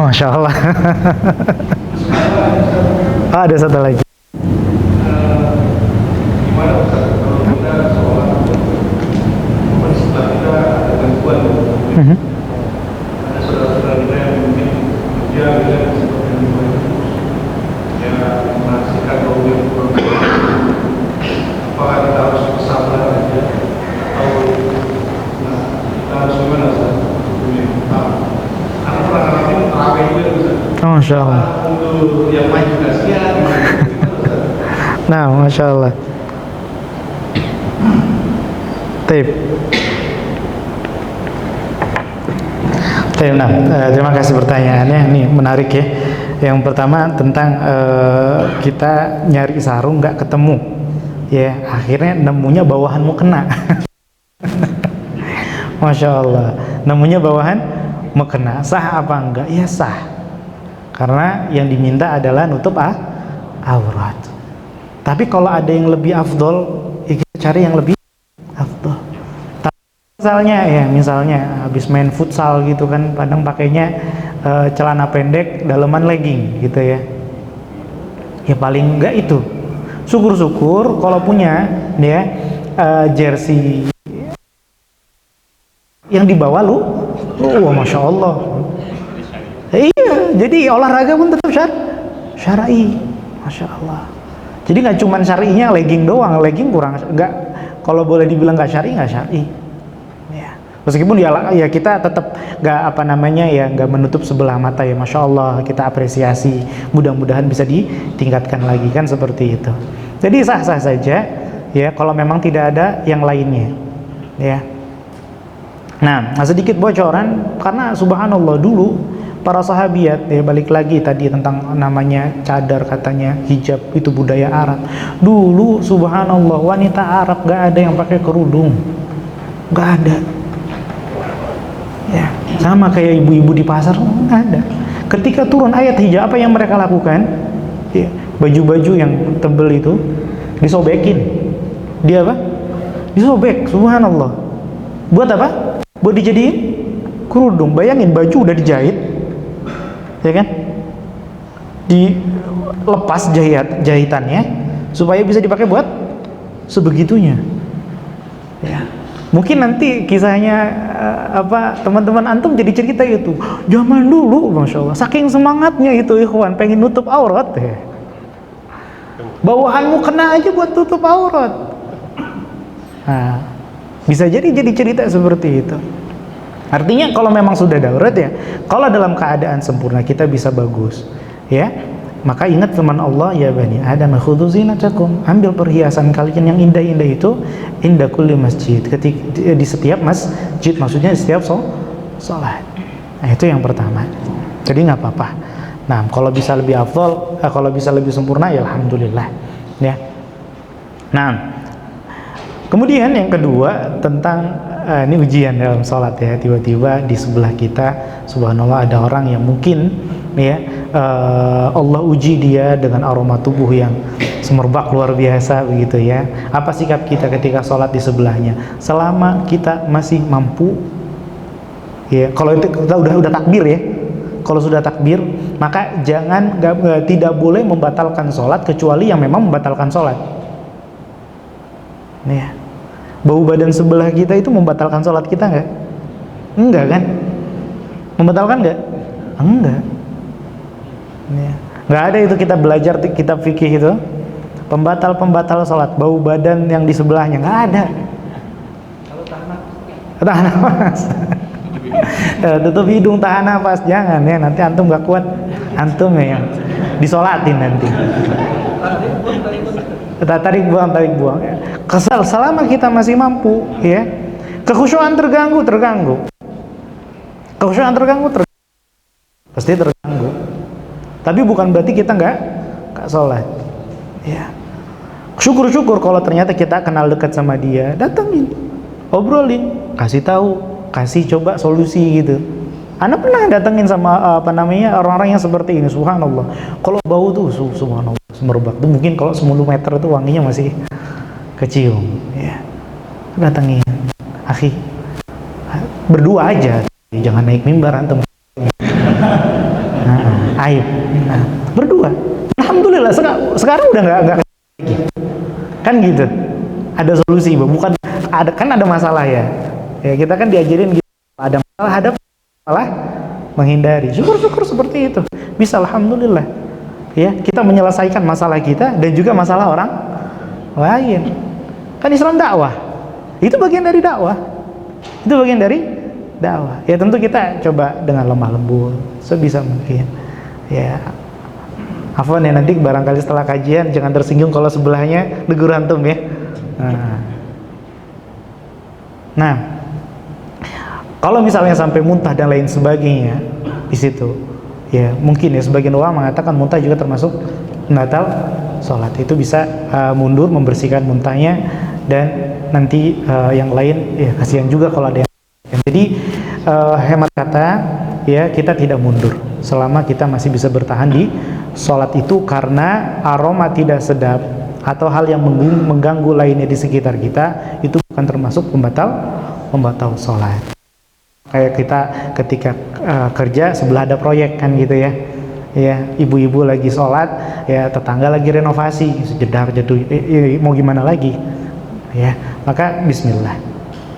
Masya Allah. Ada satu lagi. Gimana Ustaz kalau kita sholat setelah kita ada gangguan, ada saudara-saudara kita yang mungkin kerja seperti yang menyaksikan bahwa yang kurang, apakah kita harus bersabar aja atau kita harus gimana Ustaz? Karena pernah ini terawih juga Ustaz. Masya Allah. Untuk yang lain juga siap. Nah, Masya Allah. Tip. Nah, terima kasih pertanyaannya. Ini menarik ya. Yang pertama tentang kita nyari sarung nggak ketemu, ya akhirnya nemunya bawahan mukena. Masya Allah. Nemunya bawahan mukena. Sah apa enggak? Ya sah. Karena yang diminta adalah nutup aurat. Tapi kalau ada yang lebih afdol, ya kita cari yang lebih afdol. misalnya habis main futsal gitu kan, kadang pakainya celana pendek daleman legging gitu ya. Ya paling enggak itu. Syukur-syukur kalau punya ya jersey yang dibawa wah masya Allah. Iya, jadi olahraga pun tetap syar'i, masya Allah. Jadi nggak cuma syar'inya legging doang, legging kurang nggak. Kalau boleh dibilang nggak syar'i. Ya. Meskipun ya kita tetap nggak menutup sebelah mata ya, masya Allah kita apresiasi. Mudah-mudahan bisa ditingkatkan lagi kan seperti itu. Jadi sah-sah saja ya kalau memang tidak ada yang lainnya ya. Nah, sedikit bocoran karena subhanallah dulu para sahabiat ya, balik lagi tadi tentang namanya cadar, katanya hijab itu budaya Arab. Dulu subhanallah wanita Arab gak ada yang pakai kerudung, gak ada ya, sama kayak ibu-ibu di pasar gak ada. Ketika turun ayat hijab, apa yang mereka lakukan ya, baju-baju yang tebel itu disobekin, dia apa? Disobek, subhanallah. Buat apa? Buat dijadiin kerudung. Bayangin baju udah dijahit ya kan, dilepas jahitannya supaya bisa dipakai buat sebegitunya ya. Mungkin nanti kisahnya teman-teman antum jadi cerita itu zaman dulu, masya Allah, saking semangatnya itu ikhwan pengen nutup aurat ya, bawahanmu kena aja buat tutup aurat. Nah, bisa jadi cerita seperti itu. Artinya kalau memang sudah daurat ya, kalau dalam keadaan sempurna kita bisa bagus ya, maka ingat firman Allah, ya bani Adam khudzu zinatakum, ambil perhiasan kalian yang indah-indah itu inda kulli masjid, di setiap masjid, maksudnya di setiap sholat. Nah itu yang pertama, jadi nggak apa-apa. Nah kalau bisa lebih afdol, kalau bisa lebih sempurna ya alhamdulillah ya. Nah kemudian yang kedua tentang ini ujian dalam sholat ya, tiba-tiba di sebelah kita subhanallah ada orang yang mungkin ya Allah uji dia dengan aroma tubuh yang semerbak luar biasa begitu ya. Apa sikap kita ketika sholat di sebelahnya? Selama kita masih mampu ya, kalau itu kita udah takbir ya, kalau sudah takbir maka tidak boleh membatalkan sholat kecuali yang memang membatalkan sholat ya. Bau badan sebelah kita itu membatalkan sholat kita nggak? Enggak kan? Membatalkan nggak? Enggak ya. Nggak ada itu, kita belajar kitab fikih itu pembatal sholat, bau badan yang di sebelahnya nggak ada. Kalau Tahan nafas tutup hidung, tahan nafas, jangan ya, nanti antum nggak kuat, antum ya yang disolatin nanti. Tarik buang ya. Kesal selama kita masih mampu ya. Kekhusyuan terganggu pasti terganggu, tapi bukan berarti kita nggak sholat ya. Syukur-syukur kalau ternyata kita kenal dekat sama dia, datangin, obrolin, kasih tahu, kasih coba solusi gitu. Anda pernah datengin sama orang-orang yang seperti ini, subhanallah. Kalau bau tuh subhanallah semerbak tuh, mungkin kalau 10 meter itu wanginya masih kecium ya. Datengin, akhi, berdua aja, jangan naik mimbar antum. Aib. Nah, berdua. Alhamdulillah sekarang udah nggak kan gitu. Ada solusi, bukan ada masalah ya. Ya kita kan diajarin gitu, ada masalah hadap, malah menghindari. Syukur-syukur seperti itu. Bisa alhamdulillah. Ya, kita menyelesaikan masalah kita dan juga masalah orang lain. Kan Islam dakwah. Itu bagian dari dakwah. Ya tentu kita coba dengan lemah lembut sebisa mungkin. Ya. Afwan ya, nanti barangkali setelah kajian jangan tersinggung kalau sebelahnya negur antum ya. Nah, kalau misalnya sampai muntah dan lain sebagainya di situ, ya mungkin ya sebagian ulama mengatakan muntah juga termasuk membatal sholat. Itu bisa mundur membersihkan muntahnya, dan nanti yang lain ya kasihan juga kalau ada yang. Jadi hemat kata ya, kita tidak mundur selama kita masih bisa bertahan di sholat itu, karena aroma tidak sedap atau hal yang mengganggu lainnya di sekitar kita itu bukan termasuk pembatal membatal sholat. Kayak kita ketika kerja sebelah ada proyek kan gitu ya. Ya, ibu-ibu lagi sholat, ya tetangga lagi renovasi, jedar jatuh, mau gimana lagi? Ya, maka Bismillah.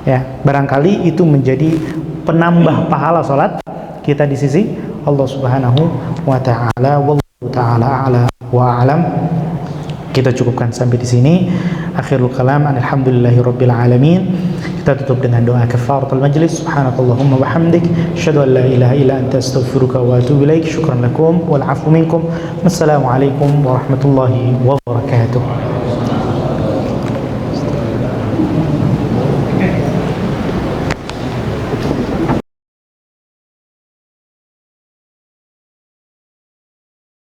Ya, barangkali itu menjadi penambah pahala sholat kita di sisi Allah Subhanahu wa Ta'ala. Wallahu Ta'ala a'la wa a'lam. Kita cukupkan sampai di sini. Akhirul kalam, alhamdulillahirabbil alamin. Kita tutup dengan doa kafaratul majlis. Subhanakallahumma wa hamdik, asyhadu an la ilaha illa anta astaghfiruka wa atubu ilaik. Syukran lakum wal 'afwu minkum. Wassalamu alaikum warahmatullahi wabarakatuh.